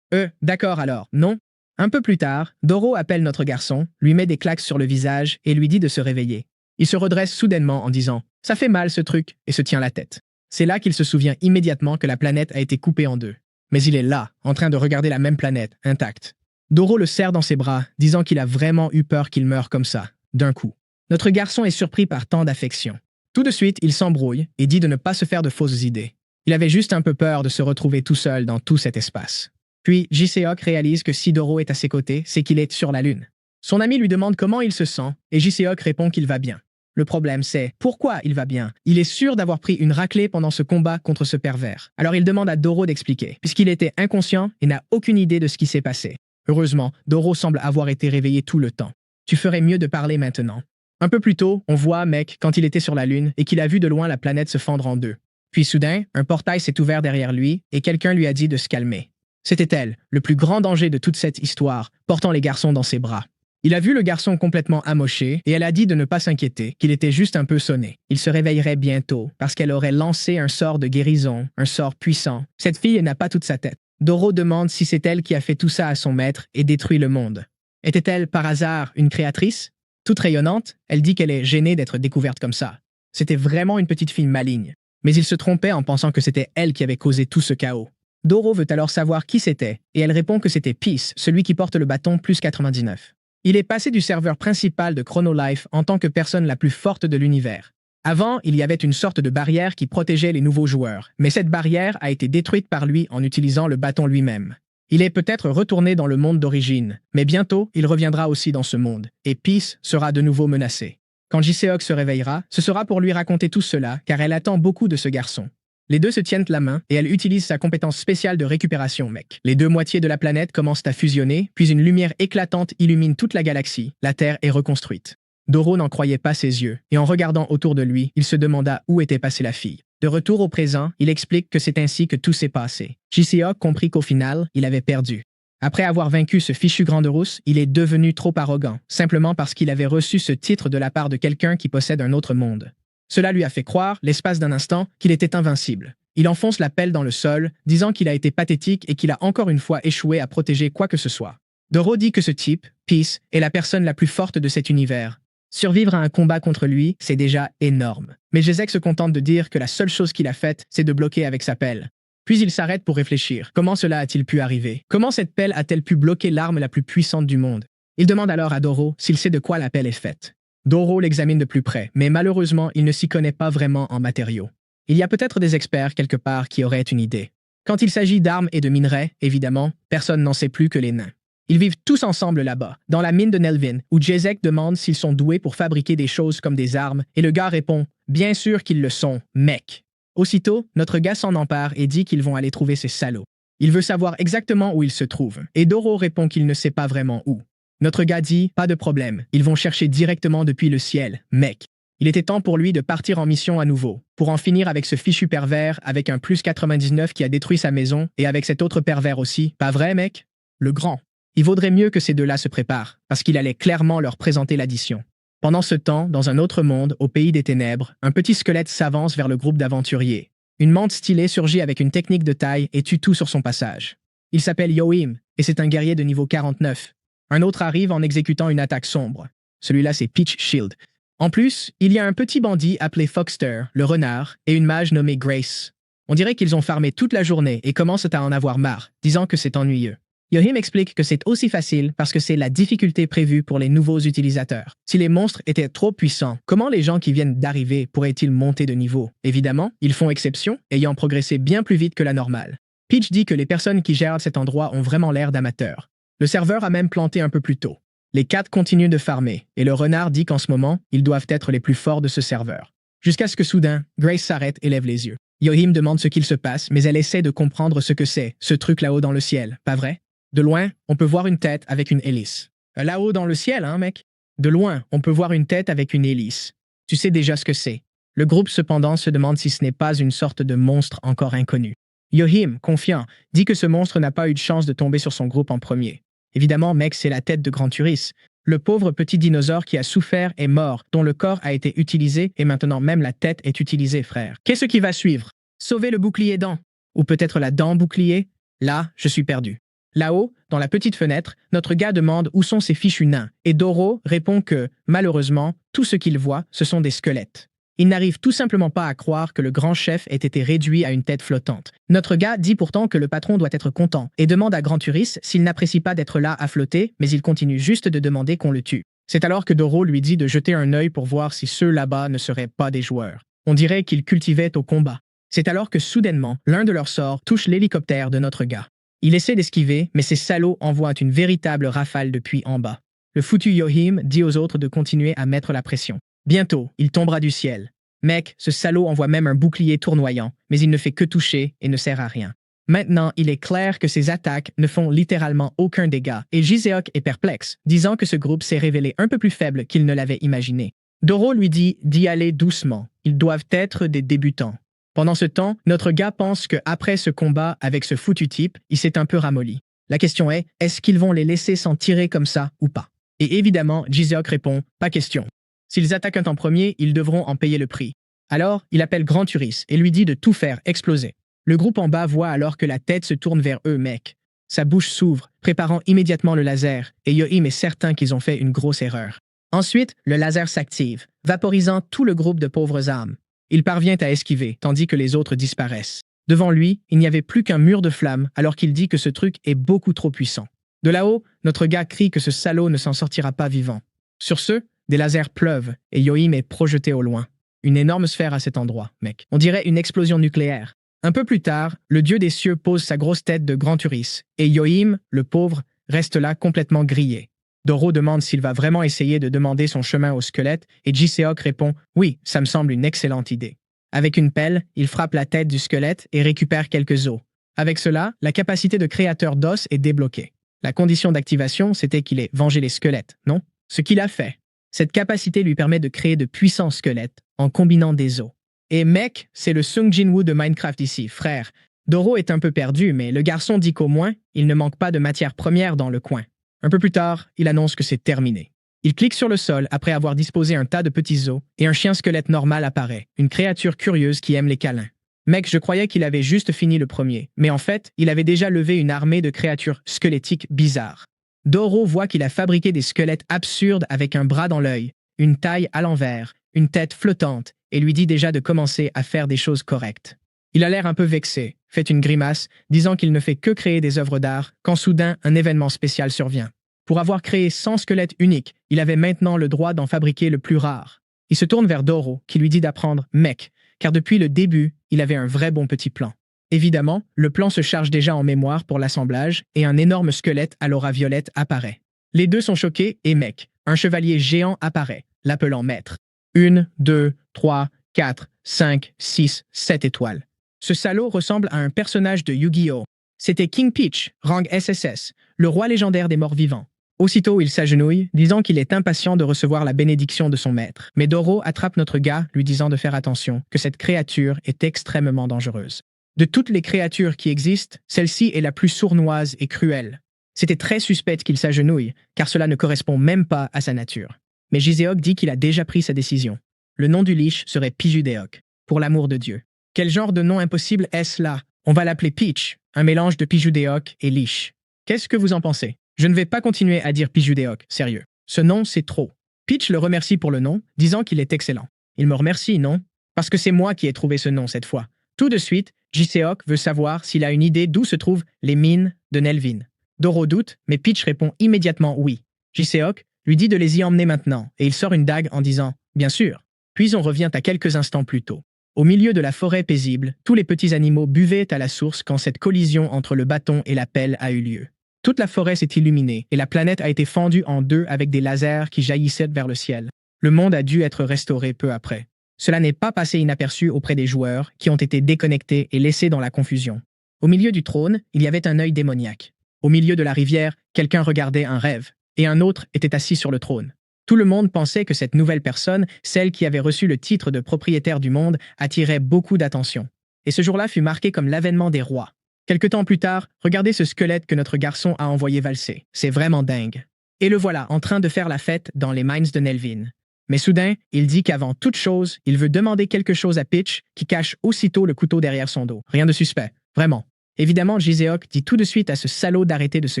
D'accord alors, non? Un peu plus tard, Doro appelle notre garçon, lui met des claques sur le visage et lui dit de se réveiller. Il se redresse soudainement en disant « Ça fait mal ce truc » et se tient la tête. C'est là qu'il se souvient immédiatement que la planète a été coupée en deux. Mais il est là, en train de regarder la même planète, intacte. Doro le serre dans ses bras, disant qu'il a vraiment eu peur qu'il meure comme ça, d'un coup. Notre garçon est surpris par tant d'affection. Tout de suite, il s'embrouille et dit de ne pas se faire de fausses idées. Il avait juste un peu peur de se retrouver tout seul dans tout cet espace. Puis, Ji-seok réalise que si Doro est à ses côtés, c'est qu'il est sur la Lune. Son ami lui demande comment il se sent, et Ji-seok répond qu'il va bien. Le problème, c'est pourquoi il va bien. Il est sûr d'avoir pris une raclée pendant ce combat contre ce pervers. Alors il demande à Doro d'expliquer, puisqu'il était inconscient et n'a aucune idée de ce qui s'est passé. Heureusement, Doro semble avoir été réveillé tout le temps. Tu ferais mieux de parler maintenant. Un peu plus tôt, on voit Mec quand il était sur la Lune et qu'il a vu de loin la planète se fendre en deux. Puis soudain, un portail s'est ouvert derrière lui et quelqu'un lui a dit de se calmer. C'était elle, le plus grand danger de toute cette histoire, portant les garçons dans ses bras. Il a vu le garçon complètement amoché et elle a dit de ne pas s'inquiéter, qu'il était juste un peu sonné. Il se réveillerait bientôt parce qu'elle aurait lancé un sort de guérison, un sort puissant. Cette fille n'a pas toute sa tête. Doro demande si c'est elle qui a fait tout ça à son maître et détruit le monde. Était-elle, par hasard, une créatrice? Toute rayonnante, elle dit qu'elle est gênée d'être découverte comme ça. C'était vraiment une petite fille maligne. Mais il se trompait en pensant que c'était elle qui avait causé tout ce chaos. Doro veut alors savoir qui c'était, et elle répond que c'était Peace, celui qui porte le bâton plus 99. Il est passé du serveur principal de Chronolife en tant que personne la plus forte de l'univers. Avant, il y avait une sorte de barrière qui protégeait les nouveaux joueurs, mais cette barrière a été détruite par lui en utilisant le bâton lui-même. Il est peut-être retourné dans le monde d'origine, mais bientôt, il reviendra aussi dans ce monde, et Peace sera de nouveau menacé. Quand Jiseok se réveillera, ce sera pour lui raconter tout cela, car elle attend beaucoup de ce garçon. Les deux se tiennent la main, et elle utilise sa compétence spéciale de récupération, mec. Les deux moitiés de la planète commencent à fusionner, puis une lumière éclatante illumine toute la galaxie. La Terre est reconstruite. Doro n'en croyait pas ses yeux, et en regardant autour de lui, il se demanda où était passée la fille. De retour au présent, il explique que c'est ainsi que tout s'est passé. Jiseok comprit qu'au final, il avait perdu. Après avoir vaincu ce fichu Grande Rousse, il est devenu trop arrogant, simplement parce qu'il avait reçu ce titre de la part de quelqu'un qui possède un autre monde. Cela lui a fait croire, l'espace d'un instant, qu'il était invincible. Il enfonce la pelle dans le sol, disant qu'il a été pathétique et qu'il a encore une fois échoué à protéger quoi que ce soit. Doro dit que ce type, Peace, est la personne la plus forte de cet univers. Survivre à un combat contre lui, c'est déjà énorme. Mais Jiseok se contente de dire que la seule chose qu'il a faite, c'est de bloquer avec sa pelle. Puis il s'arrête pour réfléchir. Comment cela a-t-il pu arriver? Comment cette pelle a-t-elle pu bloquer l'arme la plus puissante du monde? Il demande alors à Doro s'il sait de quoi la pelle est faite. Doro l'examine de plus près, mais malheureusement, il ne s'y connaît pas vraiment en matériaux. Il y a peut-être des experts quelque part qui auraient une idée. Quand il s'agit d'armes et de minerais, évidemment, personne n'en sait plus que les nains. Ils vivent tous ensemble là-bas, dans la mine de Nelvin, où Jiseok demande s'ils sont doués pour fabriquer des choses comme des armes, et le gars répond « Bien sûr qu'ils le sont, mec ». Aussitôt, notre gars s'en empare et dit qu'ils vont aller trouver ces salauds. Il veut savoir exactement où ils se trouvent, et Doro répond qu'il ne sait pas vraiment où. Notre gars dit « Pas de problème, ils vont chercher directement depuis le ciel, mec ». Il était temps pour lui de partir en mission à nouveau, pour en finir avec ce fichu pervers avec un plus 99 qui a détruit sa maison, et avec cet autre pervers aussi, pas vrai, mec? Le grand. Il vaudrait mieux que ces deux-là se préparent, parce qu'il allait clairement leur présenter l'addition. Pendant ce temps, dans un autre monde, au pays des ténèbres, un petit squelette s'avance vers le groupe d'aventuriers. Une mante stylée surgit avec une technique de taille et tue tout sur son passage. Il s'appelle Yohim, et c'est un guerrier de niveau 49. Un autre arrive en exécutant une attaque sombre. Celui-là, c'est Peach Shield. En plus, il y a un petit bandit appelé Foxter, le renard, et une mage nommée Grace. On dirait qu'ils ont farmé toute la journée et commencent à en avoir marre, disant que c'est ennuyeux. Yohim explique que c'est aussi facile parce que c'est la difficulté prévue pour les nouveaux utilisateurs. Si les monstres étaient trop puissants, comment les gens qui viennent d'arriver pourraient-ils monter de niveau? Évidemment, ils font exception, ayant progressé bien plus vite que la normale. Peach dit que les personnes qui gèrent cet endroit ont vraiment l'air d'amateurs. Le serveur a même planté un peu plus tôt. Les 4 continuent de farmer, et le renard dit qu'en ce moment, ils doivent être les plus forts de ce serveur. Jusqu'à ce que soudain, Grace s'arrête et lève les yeux. Yohim demande ce qu'il se passe, mais elle essaie de comprendre ce que c'est, ce truc là-haut dans le ciel, pas vrai? De loin, on peut voir une tête avec une hélice. Là-haut dans le ciel, hein, mec? De loin, on peut voir une tête avec une hélice. Tu sais déjà ce que c'est. Le groupe, cependant, se demande si ce n'est pas une sorte de monstre encore inconnu. Yohim, confiant, dit que ce monstre n'a pas eu de chance de tomber sur son groupe en premier. Évidemment, mec, c'est la tête de Grand Turis. Le pauvre petit dinosaure qui a souffert est mort, dont le corps a été utilisé et maintenant même la tête est utilisée, frère. Qu'est-ce qui va suivre? Sauver le bouclier dent? Ou peut-être la dent bouclier? Là, je suis perdu. Là-haut, dans la petite fenêtre, notre gars demande où sont ces fichus nains, et Doro répond que, malheureusement, tout ce qu'il voit, ce sont des squelettes. Il n'arrive tout simplement pas à croire que le grand chef ait été réduit à une tête flottante. Notre gars dit pourtant que le patron doit être content, et demande à Grand Turis s'il n'apprécie pas d'être là à flotter, mais il continue juste de demander qu'on le tue. C'est alors que Doro lui dit de jeter un œil pour voir si ceux là-bas ne seraient pas des joueurs. On dirait qu'ils cultivaient au combat. C'est alors que soudainement, l'un de leurs sorts touche l'hélicoptère de notre gars. Il essaie d'esquiver, mais ces salauds envoient une véritable rafale depuis en bas. Le foutu Yohim dit aux autres de continuer à mettre la pression. Bientôt, il tombera du ciel. Mec, ce salaud envoie même un bouclier tournoyant, mais il ne fait que toucher et ne sert à rien. Maintenant, il est clair que ces attaques ne font littéralement aucun dégât, et Jiseok est perplexe, disant que ce groupe s'est révélé un peu plus faible qu'il ne l'avait imaginé. Doro lui dit d'y aller doucement, ils doivent être des débutants. Pendant ce temps, notre gars pense qu'après ce combat avec ce foutu type, il s'est un peu ramolli. La question est-ce qu'ils vont les laisser s'en tirer comme ça ou pas? Et évidemment, Jiseok répond, pas question. S'ils attaquent en premier, ils devront en payer le prix. Alors, il appelle Grand Turis et lui dit de tout faire exploser. Le groupe en bas voit alors que la tête se tourne vers eux, mec. Sa bouche s'ouvre, préparant immédiatement le laser, et Yohim est certain qu'ils ont fait une grosse erreur. Ensuite, le laser s'active, vaporisant tout le groupe de pauvres âmes. Il parvient à esquiver, tandis que les autres disparaissent. Devant lui, il n'y avait plus qu'un mur de flammes, alors qu'il dit que ce truc est beaucoup trop puissant. De là-haut, notre gars crie que ce salaud ne s'en sortira pas vivant. Sur ce, des lasers pleuvent, et Yohim est projeté au loin. Une énorme sphère à cet endroit, mec. On dirait une explosion nucléaire. Un peu plus tard, le dieu des cieux pose sa grosse tête de grand Uris, et Yohim, le pauvre, reste là complètement grillé. Doro demande s'il va vraiment essayer de demander son chemin au squelette, et Jiseok répond « Oui, ça me semble une excellente idée ». Avec une pelle, il frappe la tête du squelette et récupère quelques os. Avec cela, la capacité de créateur d'os est débloquée. La condition d'activation, c'était qu'il ait vengé les squelettes, non? Ce qu'il a fait. Cette capacité lui permet de créer de puissants squelettes en combinant des os. Et mec, c'est le Sung Jin-woo de Minecraft ici, frère. Doro est un peu perdu, mais le garçon dit qu'au moins, il ne manque pas de matière première dans le coin. Un peu plus tard, il annonce que c'est terminé. Il clique sur le sol après avoir disposé un tas de petits os, et un chien squelette normal apparaît, une créature curieuse qui aime les câlins. Mec, je croyais qu'il avait juste fini le premier, mais en fait, il avait déjà levé une armée de créatures squelettiques bizarres. Doro voit qu'il a fabriqué des squelettes absurdes avec un bras dans l'œil, une taille à l'envers, une tête flottante, et lui dit déjà de commencer à faire des choses correctes. Il a l'air un peu vexé, fait une grimace, disant qu'il ne fait que créer des œuvres d'art, quand soudain un événement spécial survient. Pour avoir créé 100 squelettes uniques, il avait maintenant le droit d'en fabriquer le plus rare. Il se tourne vers Doro, qui lui dit d'apprendre « mec », car depuis le début, il avait un vrai bon petit plan. Évidemment, le plan se charge déjà en mémoire pour l'assemblage, et un énorme squelette à l'aura violette apparaît. Les deux sont choqués, et mec, un chevalier géant apparaît, l'appelant maître. 1, 2, 3, 4, 5, 6, 7 étoiles. Ce salaud ressemble à un personnage de Yu-Gi-Oh! C'était King Peach, rang SSS, le roi légendaire des morts vivants. Aussitôt, il s'agenouille, disant qu'il est impatient de recevoir la bénédiction de son maître. Mais Doro attrape notre gars, lui disant de faire attention, que cette créature est extrêmement dangereuse. De toutes les créatures qui existent, celle-ci est la plus sournoise et cruelle. C'était très suspect qu'il s'agenouille, car cela ne correspond même pas à sa nature. Mais Jiseok dit qu'il a déjà pris sa décision. Le nom du liche serait Pijudeok, pour l'amour de Dieu. Quel genre de nom impossible est-ce là? On va l'appeler Peach, un mélange de Pijudeok et liche. Qu'est-ce que vous en pensez? Je ne vais pas continuer à dire Pijudeok, sérieux. Ce nom, c'est trop. Peach le remercie pour le nom, disant qu'il est excellent. Il me remercie, non? Parce que c'est moi qui ai trouvé ce nom cette fois. Tout de suite, Jiseok veut savoir s'il a une idée d'où se trouvent les mines de Nelvin. Doro doute, mais Peach répond immédiatement oui. Jiseok lui dit de les y emmener maintenant, et il sort une dague en disant « Bien sûr ». Puis on revient à quelques instants plus tôt. Au milieu de la forêt paisible, tous les petits animaux buvaient à la source quand cette collision entre le bâton et la pelle a eu lieu. Toute la forêt s'est illuminée et la planète a été fendue en deux avec des lasers qui jaillissaient vers le ciel. Le monde a dû être restauré peu après. Cela n'est pas passé inaperçu auprès des joueurs qui ont été déconnectés et laissés dans la confusion. Au milieu du trône, il y avait un œil démoniaque. Au milieu de la rivière, quelqu'un regardait un rêve, et un autre était assis sur le trône. Tout le monde pensait que cette nouvelle personne, celle qui avait reçu le titre de propriétaire du monde, attirait beaucoup d'attention. Et ce jour-là fut marqué comme l'avènement des rois. Quelque temps plus tard, regardez ce squelette que notre garçon a envoyé valser. C'est vraiment dingue. Et le voilà en train de faire la fête dans les mines de Nelvin. Mais soudain, il dit qu'avant toute chose, il veut demander quelque chose à Peach, qui cache aussitôt le couteau derrière son dos. Rien de suspect, vraiment. Évidemment, Jiseok dit tout de suite à ce salaud d'arrêter de se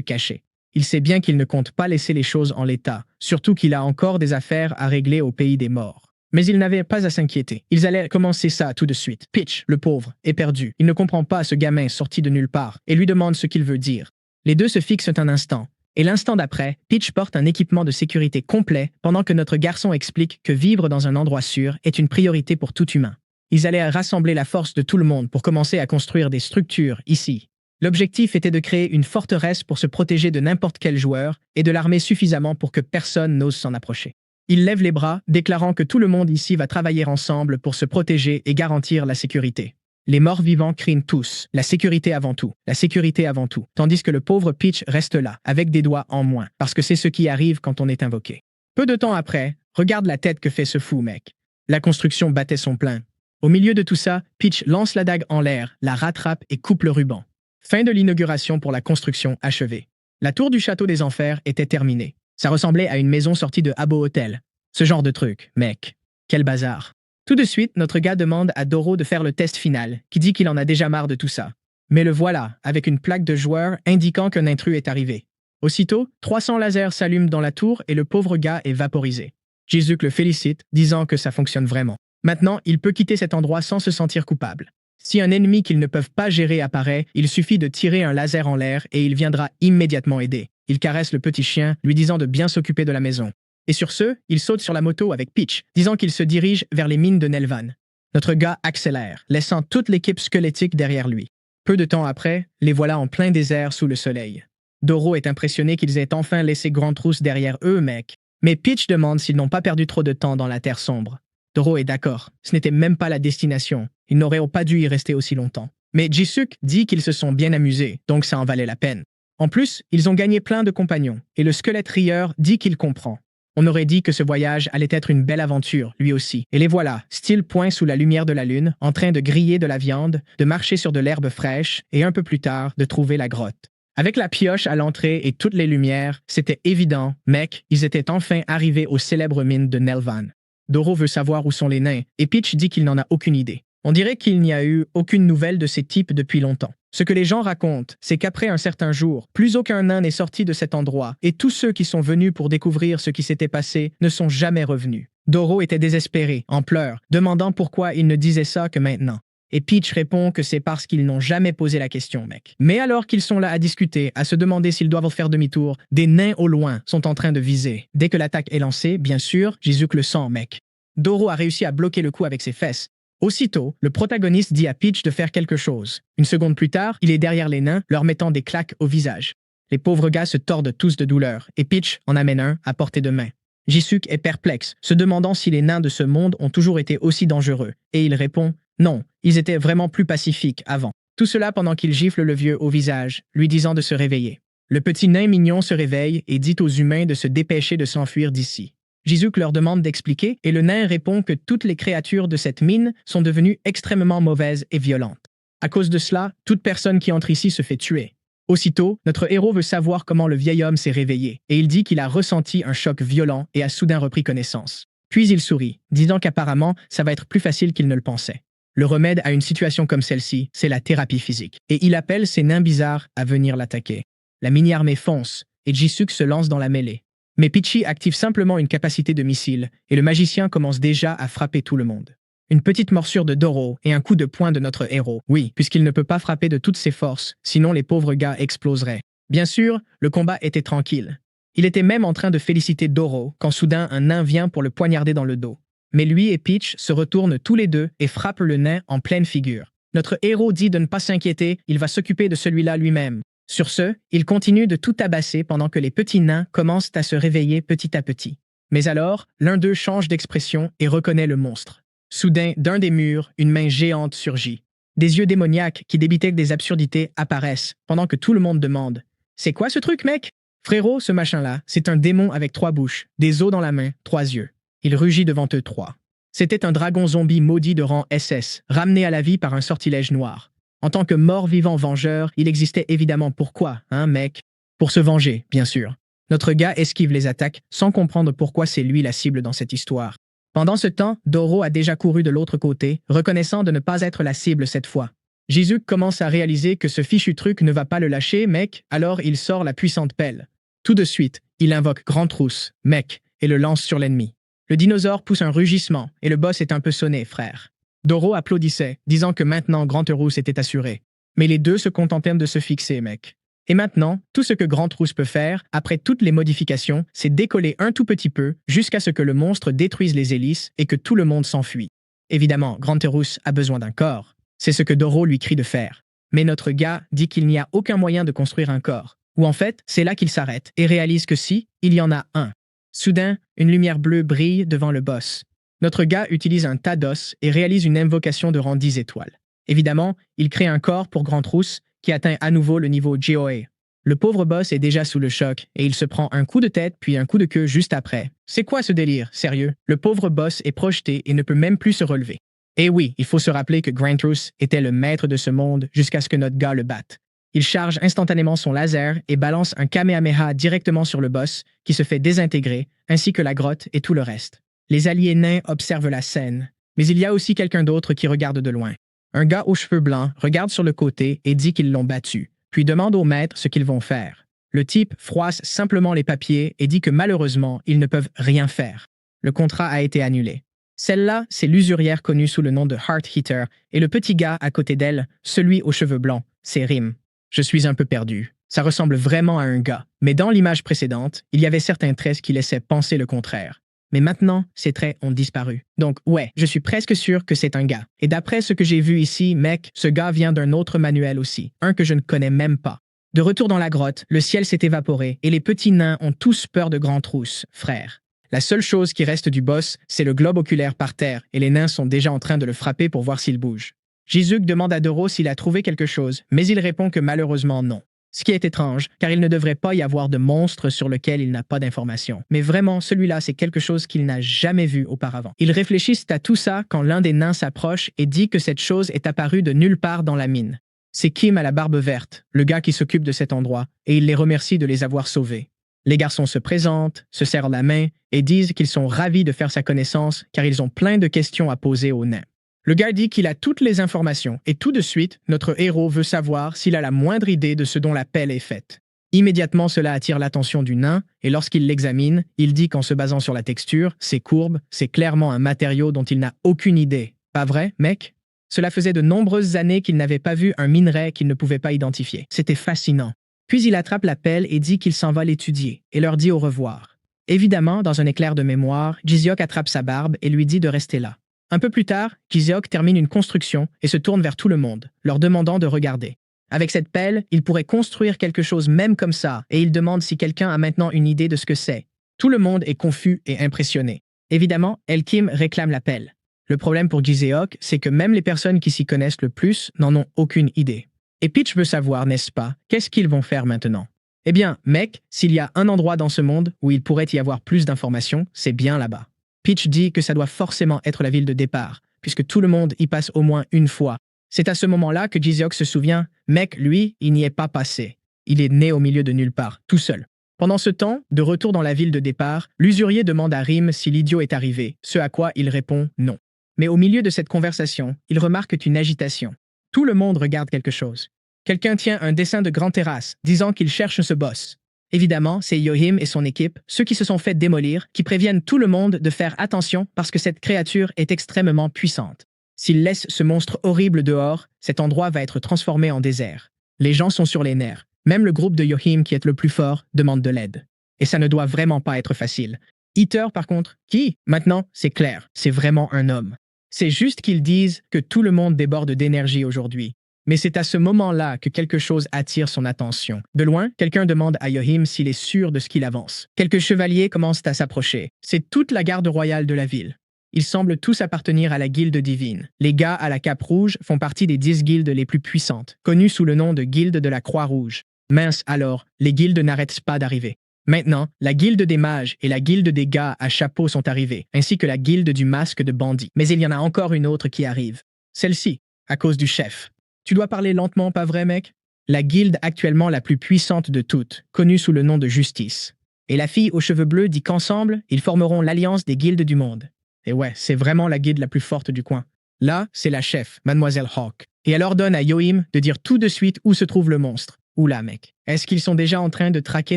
cacher. Il sait bien qu'il ne compte pas laisser les choses en l'état, surtout qu'il a encore des affaires à régler au pays des morts. Mais il n'avait pas à s'inquiéter. Ils allaient commencer ça tout de suite. Peach, le pauvre, est perdu. Il ne comprend pas ce gamin sorti de nulle part et lui demande ce qu'il veut dire. Les deux se fixent un instant. Et l'instant d'après, Peach porte un équipement de sécurité complet pendant que notre garçon explique que vivre dans un endroit sûr est une priorité pour tout humain. Ils allaient rassembler la force de tout le monde pour commencer à construire des structures ici. L'objectif était de créer une forteresse pour se protéger de n'importe quel joueur et de l'armer suffisamment pour que personne n'ose s'en approcher. Il lève les bras, déclarant que tout le monde ici va travailler ensemble pour se protéger et garantir la sécurité. Les morts vivants crient tous « La sécurité avant tout, la sécurité avant tout », tandis que le pauvre Peach reste là, avec des doigts en moins, parce que c'est ce qui arrive quand on est invoqué. Peu de temps après, regarde la tête que fait ce fou mec. La construction battait son plein. Au milieu de tout ça, Peach lance la dague en l'air, la rattrape et coupe le ruban. Fin de l'inauguration pour la construction achevée. La tour du château des enfers était terminée. Ça ressemblait à une maison sortie de Habbo Hotel. Ce genre de truc, mec. Quel bazar. Tout de suite, notre gars demande à Doro de faire le test final, qui dit qu'il en a déjà marre de tout ça. Mais le voilà, avec une plaque de joueur indiquant qu'un intrus est arrivé. Aussitôt, 300 lasers s'allument dans la tour et le pauvre gars est vaporisé. Jisuk le félicite, disant que ça fonctionne vraiment. Maintenant, il peut quitter cet endroit sans se sentir coupable. Si un ennemi qu'ils ne peuvent pas gérer apparaît, il suffit de tirer un laser en l'air et il viendra immédiatement aider. Il caresse le petit chien, lui disant de bien s'occuper de la maison. Et sur ce, il saute sur la moto avec Peach, disant qu'il se dirige vers les mines de Nelvan. Notre gars accélère, laissant toute l'équipe squelettique derrière lui. Peu de temps après, les voilà en plein désert sous le soleil. Doro est impressionné qu'ils aient enfin laissé Grande Trousse derrière eux, mec. Mais Peach demande s'ils n'ont pas perdu trop de temps dans la terre sombre. Doro est d'accord, ce n'était même pas la destination. Ils n'auraient pas dû y rester aussi longtemps. Mais Jisuk dit qu'ils se sont bien amusés, donc ça en valait la peine. En plus, ils ont gagné plein de compagnons, et le squelette rieur dit qu'il comprend. On aurait dit que ce voyage allait être une belle aventure, lui aussi. Et les voilà, style point sous la lumière de la lune, en train de griller de la viande, de marcher sur de l'herbe fraîche, et un peu plus tard, de trouver la grotte. Avec la pioche à l'entrée et toutes les lumières, c'était évident, mec, ils étaient enfin arrivés aux célèbres mines de Nelvan. Doro veut savoir où sont les nains, et Peach dit qu'il n'en a aucune idée. On dirait qu'il n'y a eu aucune nouvelle de ces types depuis longtemps. Ce que les gens racontent, c'est qu'après un certain jour, plus aucun nain n'est sorti de cet endroit, et tous ceux qui sont venus pour découvrir ce qui s'était passé ne sont jamais revenus. Doro était désespéré, en pleurs, demandant pourquoi il ne disait ça que maintenant. Et Peach répond que c'est parce qu'ils n'ont jamais posé la question, mec. Mais alors qu'ils sont là à discuter, à se demander s'ils doivent faire demi-tour, des nains au loin sont en train de viser. Dès que l'attaque est lancée, bien sûr, Jisuk le sent, mec. Doro a réussi à bloquer le coup avec ses fesses. Aussitôt, le protagoniste dit à Peach de faire quelque chose. Une seconde plus tard, il est derrière les nains, leur mettant des claques au visage. Les pauvres gars se tordent tous de douleur, et Peach en amène un à portée de main. Jisuk est perplexe, se demandant si les nains de ce monde ont toujours été aussi dangereux, et il répond « Non, ils étaient vraiment plus pacifiques avant. » Tout cela pendant qu'il gifle le vieux au visage, lui disant de se réveiller. Le petit nain mignon se réveille et dit aux humains de se dépêcher de s'enfuir d'ici. Jisuk leur demande d'expliquer et le nain répond que toutes les créatures de cette mine sont devenues extrêmement mauvaises et violentes. À cause de cela, toute personne qui entre ici se fait tuer. Aussitôt, notre héros veut savoir comment le vieil homme s'est réveillé et il dit qu'il a ressenti un choc violent et a soudain repris connaissance. Puis il sourit, disant qu'apparemment, ça va être plus facile qu'il ne le pensait. Le remède à une situation comme celle-ci, c'est la thérapie physique. Et il appelle ces nains bizarres à venir l'attaquer. La mini-armée fonce, et Jisuk se lance dans la mêlée. Mais Peachy active simplement une capacité de missile, et le magicien commence déjà à frapper tout le monde. Une petite morsure de Doro et un coup de poing de notre héros. Oui, puisqu'il ne peut pas frapper de toutes ses forces, sinon les pauvres gars exploseraient. Bien sûr, le combat était tranquille. Il était même en train de féliciter Doro quand soudain un nain vient pour le poignarder dans le dos. Mais lui et Peach se retournent tous les deux et frappent le nain en pleine figure. Notre héros dit de ne pas s'inquiéter, il va s'occuper de celui-là lui-même. Sur ce, il continue de tout tabasser pendant que les petits nains commencent à se réveiller petit à petit. Mais alors, l'un d'eux change d'expression et reconnaît le monstre. Soudain, d'un des murs, une main géante surgit. Des yeux démoniaques qui débitaient des absurdités apparaissent, pendant que tout le monde demande « C'est quoi ce truc, mec ?» Frérot, ce machin-là, c'est un démon avec 3 bouches, des os dans la main, 3 yeux. Il rugit devant eux 3. C'était un dragon zombie maudit de rang SS, ramené à la vie par un sortilège noir. En tant que mort-vivant vengeur, il existait évidemment pourquoi, hein, mec? Pour se venger, bien sûr. Notre gars esquive les attaques sans comprendre pourquoi c'est lui la cible dans cette histoire. Pendant ce temps, Doro a déjà couru de l'autre côté, reconnaissant de ne pas être la cible cette fois. Jisuk commence à réaliser que ce fichu truc ne va pas le lâcher, mec, alors il sort la puissante pelle. Tout de suite, il invoque Grande Trousse, mec, et le lance sur l'ennemi. Le dinosaure pousse un rugissement, et le boss est un peu sonné, frère. Doro applaudissait, disant que maintenant Grande Trousse était assuré. Mais les deux se contentèrent de se fixer, mec. Et maintenant, tout ce que Grande Trousse peut faire, après toutes les modifications, c'est décoller un tout petit peu jusqu'à ce que le monstre détruise les hélices et que tout le monde s'enfuit. Évidemment, Grande Trousse a besoin d'un corps. C'est ce que Doro lui crie de faire. Mais notre gars dit qu'il n'y a aucun moyen de construire un corps. Ou en fait, c'est là qu'il s'arrête et réalise que si, il y en a un. Soudain, une lumière bleue brille devant le boss. Notre gars utilise un tas d'os et réalise une invocation de rang 10 étoiles. Évidemment, il crée un corps pour Grande Trousse qui atteint à nouveau le niveau GOA. Le pauvre boss est déjà sous le choc et il se prend un coup de tête puis un coup de queue juste après. C'est quoi ce délire, sérieux? Le pauvre boss est projeté et ne peut même plus se relever. Et oui, il faut se rappeler que Grande Trousse était le maître de ce monde jusqu'à ce que notre gars le batte. Il charge instantanément son laser et balance un Kamehameha directement sur le boss, qui se fait désintégrer, ainsi que la grotte et tout le reste. Les alliés nains observent la scène, mais il y a aussi quelqu'un d'autre qui regarde de loin. Un gars aux cheveux blancs regarde sur le côté et dit qu'ils l'ont battu, puis demande au maître ce qu'ils vont faire. Le type froisse simplement les papiers et dit que malheureusement, ils ne peuvent rien faire. Le contrat a été annulé. Celle-là, c'est l'usurière connue sous le nom de Heart Hitter, et le petit gars à côté d'elle, celui aux cheveux blancs, c'est Rim. Je suis un peu perdu. Ça ressemble vraiment à un gars, mais dans l'image précédente, il y avait certains traits qui laissaient penser le contraire. Mais maintenant, ces traits ont disparu. Donc ouais, je suis presque sûr que c'est un gars. Et d'après ce que j'ai vu ici, mec, ce gars vient d'un autre manuel aussi, un que je ne connais même pas. De retour dans la grotte, le ciel s'est évaporé et les petits nains ont tous peur de grands trousses, frère. La seule chose qui reste du boss, c'est le globe oculaire par terre et les nains sont déjà en train de le frapper pour voir s'il bouge. Jizuk demande à Doro s'il a trouvé quelque chose, mais il répond que malheureusement non. Ce qui est étrange, car il ne devrait pas y avoir de monstre sur lequel il n'a pas d'informations. Mais vraiment, celui-là, c'est quelque chose qu'il n'a jamais vu auparavant. Ils réfléchissent à tout ça quand l'un des nains s'approche et dit que cette chose est apparue de nulle part dans la mine. C'est Kim à la barbe verte, le gars qui s'occupe de cet endroit, et il les remercie de les avoir sauvés. Les garçons se présentent, se serrent la main et disent qu'ils sont ravis de faire sa connaissance car ils ont plein de questions à poser aux nains. Le gars dit qu'il a toutes les informations et tout de suite, notre héros veut savoir s'il a la moindre idée de ce dont la pelle est faite. Immédiatement, cela attire l'attention du nain et lorsqu'il l'examine, il dit qu'en se basant sur la texture, ses courbes, c'est clairement un matériau dont il n'a aucune idée. Pas vrai, mec? Cela faisait de nombreuses années qu'il n'avait pas vu un minerai qu'il ne pouvait pas identifier. C'était fascinant. Puis il attrape la pelle et dit qu'il s'en va l'étudier et leur dit au revoir. Évidemment, dans un éclair de mémoire, Jiseok attrape sa barbe et lui dit de rester là. Un peu plus tard, Jiseok termine une construction et se tourne vers tout le monde, leur demandant de regarder. Avec cette pelle, il pourrait construire quelque chose même comme ça et il demande si quelqu'un a maintenant une idée de ce que c'est. Tout le monde est confus et impressionné. Évidemment, Elkim réclame la pelle. Le problème pour Jiseok, c'est que même les personnes qui s'y connaissent le plus n'en ont aucune idée. Et Peach veut savoir, n'est-ce pas, qu'est-ce qu'ils vont faire maintenant? Eh bien, mec, s'il y a un endroit dans ce monde où il pourrait y avoir plus d'informations, c'est bien là-bas. Peach dit que ça doit forcément être la ville de départ, puisque tout le monde y passe au moins une fois. C'est à ce moment-là que Jiseok se souvient, mec, lui, il n'y est pas passé. Il est né au milieu de nulle part, tout seul. Pendant ce temps, de retour dans la ville de départ, l'usurier demande à Rim si l'idiot est arrivé, ce à quoi il répond non. Mais au milieu de cette conversation, il remarque une agitation. Tout le monde regarde quelque chose. Quelqu'un tient un dessin de grande terrasse, disant qu'il cherche ce boss. Évidemment, c'est Yohim et son équipe, ceux qui se sont fait démolir, qui préviennent tout le monde de faire attention parce que cette créature est extrêmement puissante. S'ils laissent ce monstre horrible dehors, cet endroit va être transformé en désert. Les gens sont sur les nerfs. Même le groupe de Yohim qui est le plus fort demande de l'aide. Et ça ne doit vraiment pas être facile. Hitter, par contre, qui? Maintenant, c'est clair, c'est vraiment un homme. C'est juste qu'ils disent que tout le monde déborde d'énergie aujourd'hui. Mais c'est à ce moment-là que quelque chose attire son attention. De loin, quelqu'un demande à Yohim s'il est sûr de ce qu'il avance. Quelques chevaliers commencent à s'approcher. C'est toute la garde royale de la ville. Ils semblent tous appartenir à la guilde divine. Les gars à la cape rouge font partie des 10 guildes les plus puissantes, connues sous le nom de guilde de la Croix-Rouge. Mince alors, les guildes n'arrêtent pas d'arriver. Maintenant, la guilde des mages et la guilde des gars à chapeau sont arrivés, ainsi que la guilde du masque de bandit. Mais il y en a encore une autre qui arrive. Celle-ci, à cause du chef. Tu dois parler lentement, pas vrai, mec? La guilde actuellement la plus puissante de toutes, connue sous le nom de Justice. Et la fille aux cheveux bleus dit qu'ensemble, ils formeront l'alliance des guildes du monde. Et ouais, c'est vraiment la guilde la plus forte du coin. Là, c'est la chef, Mademoiselle Hawk. Et elle ordonne à Yohim de dire tout de suite où se trouve le monstre. Oula, mec. Est-ce qu'ils sont déjà en train de traquer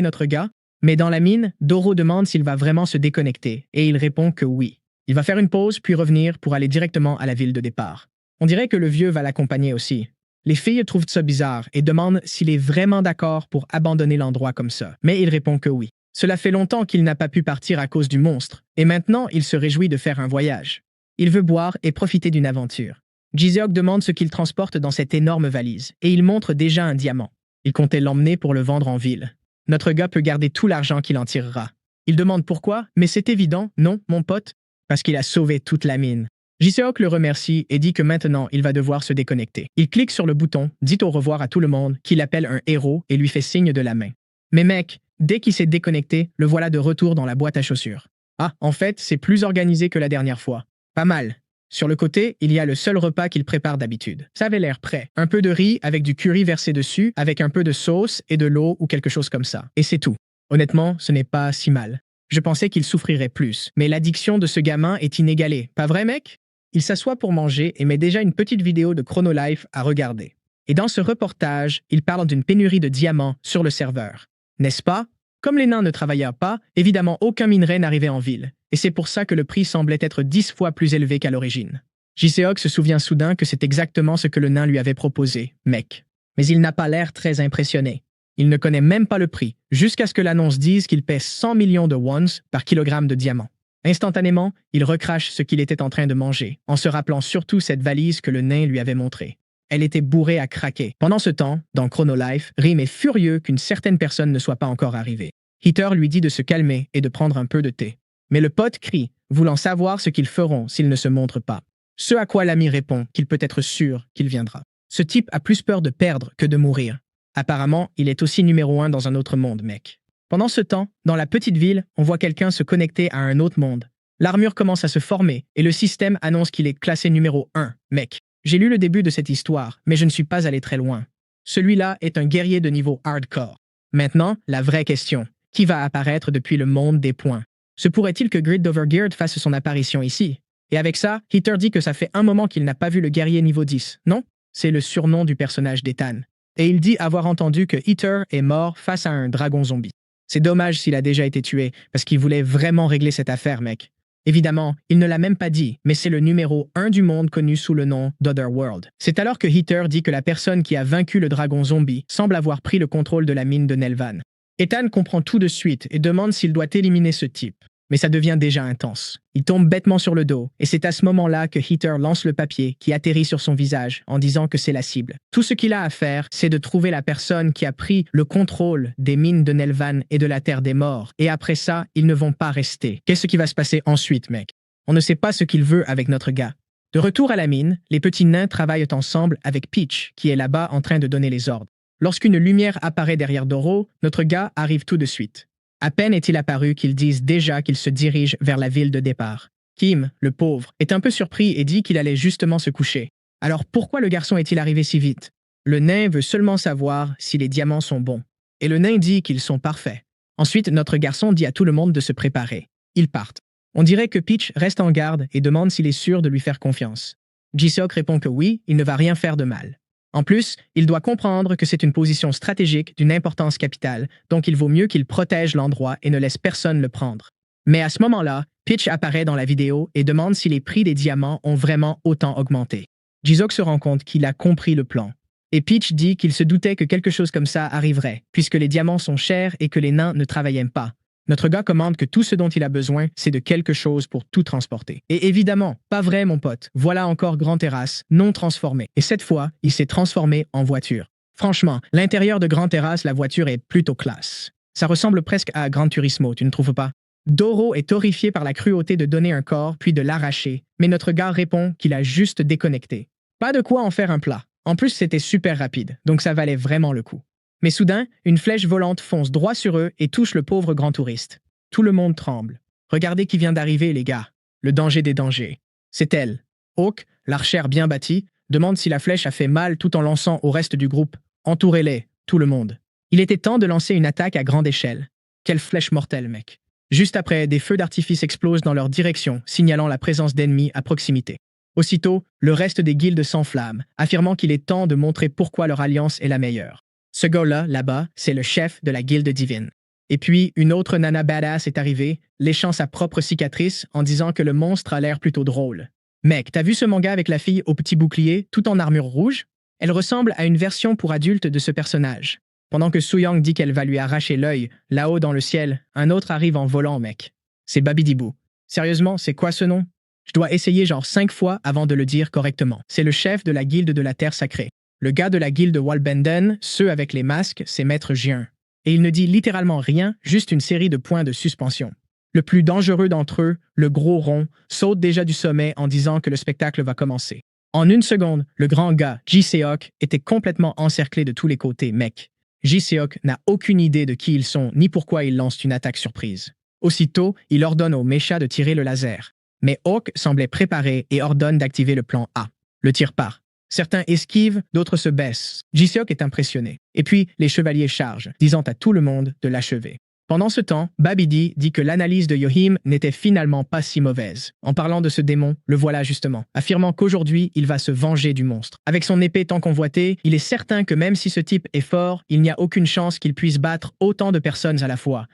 notre gars? Mais dans la mine, Doro demande s'il va vraiment se déconnecter, et il répond que oui. Il va faire une pause puis revenir pour aller directement à la ville de départ. On dirait que le vieux va l'accompagner aussi. Les filles trouvent ça bizarre et demandent s'il est vraiment d'accord pour abandonner l'endroit comme ça, mais il répond que oui. Cela fait longtemps qu'il n'a pas pu partir à cause du monstre, et maintenant il se réjouit de faire un voyage. Il veut boire et profiter d'une aventure. Jiseok demande ce qu'il transporte dans cette énorme valise, et il montre déjà un diamant. Il comptait l'emmener pour le vendre en ville. Notre gars peut garder tout l'argent qu'il en tirera. Il demande pourquoi, mais c'est évident, non, mon pote, parce qu'il a sauvé toute la mine. Jiseok le remercie et dit que maintenant il va devoir se déconnecter. Il clique sur le bouton, dit au revoir à tout le monde, qu'il appelle un héros et lui fait signe de la main. Mais mec, dès qu'il s'est déconnecté, le voilà de retour dans la boîte à chaussures. Ah, en fait, c'est plus organisé que la dernière fois. Pas mal. Sur le côté, il y a le seul repas qu'il prépare d'habitude. Ça avait l'air prêt. Un peu de riz avec du curry versé dessus, avec un peu de sauce et de l'eau ou quelque chose comme ça. Et c'est tout. Honnêtement, ce n'est pas si mal. Je pensais qu'il souffrirait plus. Mais l'addiction de ce gamin est inégalée. Pas vrai, mec? Il s'assoit pour manger et met déjà une petite vidéo de Chronolife à regarder. Et dans ce reportage, il parle d'une pénurie de diamants sur le serveur. N'est-ce pas? Comme les nains ne travaillaient pas, évidemment aucun minerai n'arrivait en ville. Et c'est pour ça que le prix semblait être 10 fois plus élevé qu'à l'origine. JCOC se souvient soudain que c'est exactement ce que le nain lui avait proposé, mec. Mais il n'a pas l'air très impressionné. Il ne connaît même pas le prix, jusqu'à ce que l'annonce dise qu'il pèse 100 millions de wons par kilogramme de diamant. Instantanément, il recrache ce qu'il était en train de manger, en se rappelant surtout cette valise que le nain lui avait montrée. Elle était bourrée à craquer. Pendant ce temps, dans Chronolife, Rim est furieux qu'une certaine personne ne soit pas encore arrivée. Heater lui dit de se calmer et de prendre un peu de thé. Mais le pote crie, voulant savoir ce qu'ils feront s'ils ne se montrent pas. Ce à quoi l'ami répond qu'il peut être sûr qu'il viendra. Ce type a plus peur de perdre que de mourir. Apparemment, il est aussi numéro 1 dans un autre monde, mec. Pendant ce temps, dans la petite ville, on voit quelqu'un se connecter à un autre monde. L'armure commence à se former et le système annonce qu'il est classé numéro 1, mec. J'ai lu le début de cette histoire, mais je ne suis pas allé très loin. Celui-là est un guerrier de niveau hardcore. Maintenant, la vraie question. Qui va apparaître depuis le monde des points? Se pourrait-il que Grid Overgeared fasse son apparition ici? Et avec ça, Heater dit que ça fait un moment qu'il n'a pas vu le guerrier niveau 10, non? C'est le surnom du personnage d'Ethan. Et il dit avoir entendu que Heater est mort face à un dragon zombie. C'est dommage s'il a déjà été tué, parce qu'il voulait vraiment régler cette affaire, mec. Évidemment, il ne l'a même pas dit, mais c'est le numéro 1 du monde connu sous le nom d'Otherworld. C'est alors que Heater dit que la personne qui a vaincu le dragon zombie semble avoir pris le contrôle de la mine de Nelvan. Ethan comprend tout de suite et demande s'il doit éliminer ce type. Mais ça devient déjà intense. Il tombe bêtement sur le dos, et c'est à ce moment-là que Heater lance le papier qui atterrit sur son visage en disant que c'est la cible. Tout ce qu'il a à faire, c'est de trouver la personne qui a pris le contrôle des mines de Nelvan et de la Terre des Morts, et après ça, ils ne vont pas rester. Qu'est-ce qui va se passer ensuite, mec? On ne sait pas ce qu'il veut avec notre gars. De retour à la mine, les petits nains travaillent ensemble avec Peach, qui est là-bas en train de donner les ordres. Lorsqu'une lumière apparaît derrière Doro, notre gars arrive tout de suite. À peine est-il apparu qu'ils disent déjà qu'il se dirige vers la ville de départ. Kim, le pauvre, est un peu surpris et dit qu'il allait justement se coucher. Alors pourquoi le garçon est-il arrivé si vite? Le nain veut seulement savoir si les diamants sont bons. Et le nain dit qu'ils sont parfaits. Ensuite, notre garçon dit à tout le monde de se préparer. Ils partent. On dirait que Peach reste en garde et demande s'il est sûr de lui faire confiance. Jisok répond que oui, il ne va rien faire de mal. En plus, il doit comprendre que c'est une position stratégique d'une importance capitale, donc il vaut mieux qu'il protège l'endroit et ne laisse personne le prendre. Mais à ce moment-là, Peach apparaît dans la vidéo et demande si les prix des diamants ont vraiment autant augmenté. Jisok se rend compte qu'il a compris le plan. Et Peach dit qu'il se doutait que quelque chose comme ça arriverait, puisque les diamants sont chers et que les nains ne travaillaient pas. Notre gars commande que tout ce dont il a besoin, c'est de quelque chose pour tout transporter. Et évidemment, pas vrai mon pote, voilà encore Grand Terrasse, non transformé. Et cette fois, il s'est transformé en voiture. Franchement, l'intérieur de Grand Terrasse, la voiture est plutôt classe. Ça ressemble presque à Gran Turismo, tu ne trouves pas? Doro est horrifié par la cruauté de donner un corps puis de l'arracher, mais notre gars répond qu'il a juste déconnecté. Pas de quoi en faire un plat. En plus, c'était super rapide, donc ça valait vraiment le coup. Mais soudain, une flèche volante fonce droit sur eux et touche le pauvre grand touriste. Tout le monde tremble. Regardez qui vient d'arriver, les gars. Le danger des dangers. C'est elle. Hawk, l'archère bien bâtie, demande si la flèche a fait mal tout en lançant au reste du groupe. Entourez-les, tout le monde. Il était temps de lancer une attaque à grande échelle. Quelle flèche mortelle, mec. Juste après, des feux d'artifice explosent dans leur direction, signalant la présence d'ennemis à proximité. Aussitôt, le reste des guildes s'enflamme, affirmant qu'il est temps de montrer pourquoi leur alliance est la meilleure. Ce gars-là, là-bas, c'est le chef de la guilde divine. Et puis, une autre nana badass est arrivée, léchant sa propre cicatrice en disant que le monstre a l'air plutôt drôle. Mec, t'as vu ce manga avec la fille au petit bouclier, tout en armure rouge? Elle ressemble à une version pour adultes de ce personnage. Pendant que Suyang dit qu'elle va lui arracher l'œil, là-haut dans le ciel, un autre arrive en volant, mec. C'est Babidibou. Sérieusement, c'est quoi ce nom? Je dois essayer genre 5 fois avant de le dire correctement. C'est le chef de la guilde de la Terre Sacrée. Le gars de la guilde Walbenden, ceux avec les masques, c'est Maître Jian. Et il ne dit littéralement rien, juste une série de points de suspension. Le plus dangereux d'entre eux, le gros rond, saute déjà du sommet en disant que le spectacle va commencer. En une seconde, le grand gars, Ji-Seok, était complètement encerclé de tous les côtés, mec. Ji-Seok n'a aucune idée de qui ils sont ni pourquoi ils lancent une attaque surprise. Aussitôt, il ordonne aux méchas de tirer le laser. Mais Hawk semblait préparé et ordonne d'activer le plan A. Le tir part. Certains esquivent, d'autres se baissent. Ji-Seok est impressionné. Et puis, les chevaliers chargent, disant à tout le monde de l'achever. Pendant ce temps, Babidi dit que l'analyse de Yohim n'était finalement pas si mauvaise. En parlant de ce démon, le voilà justement, affirmant qu'aujourd'hui, il va se venger du monstre. Avec son épée tant convoitée, il est certain que même si ce type est fort, il n'y a aucune chance qu'il puisse battre autant de personnes à la fois.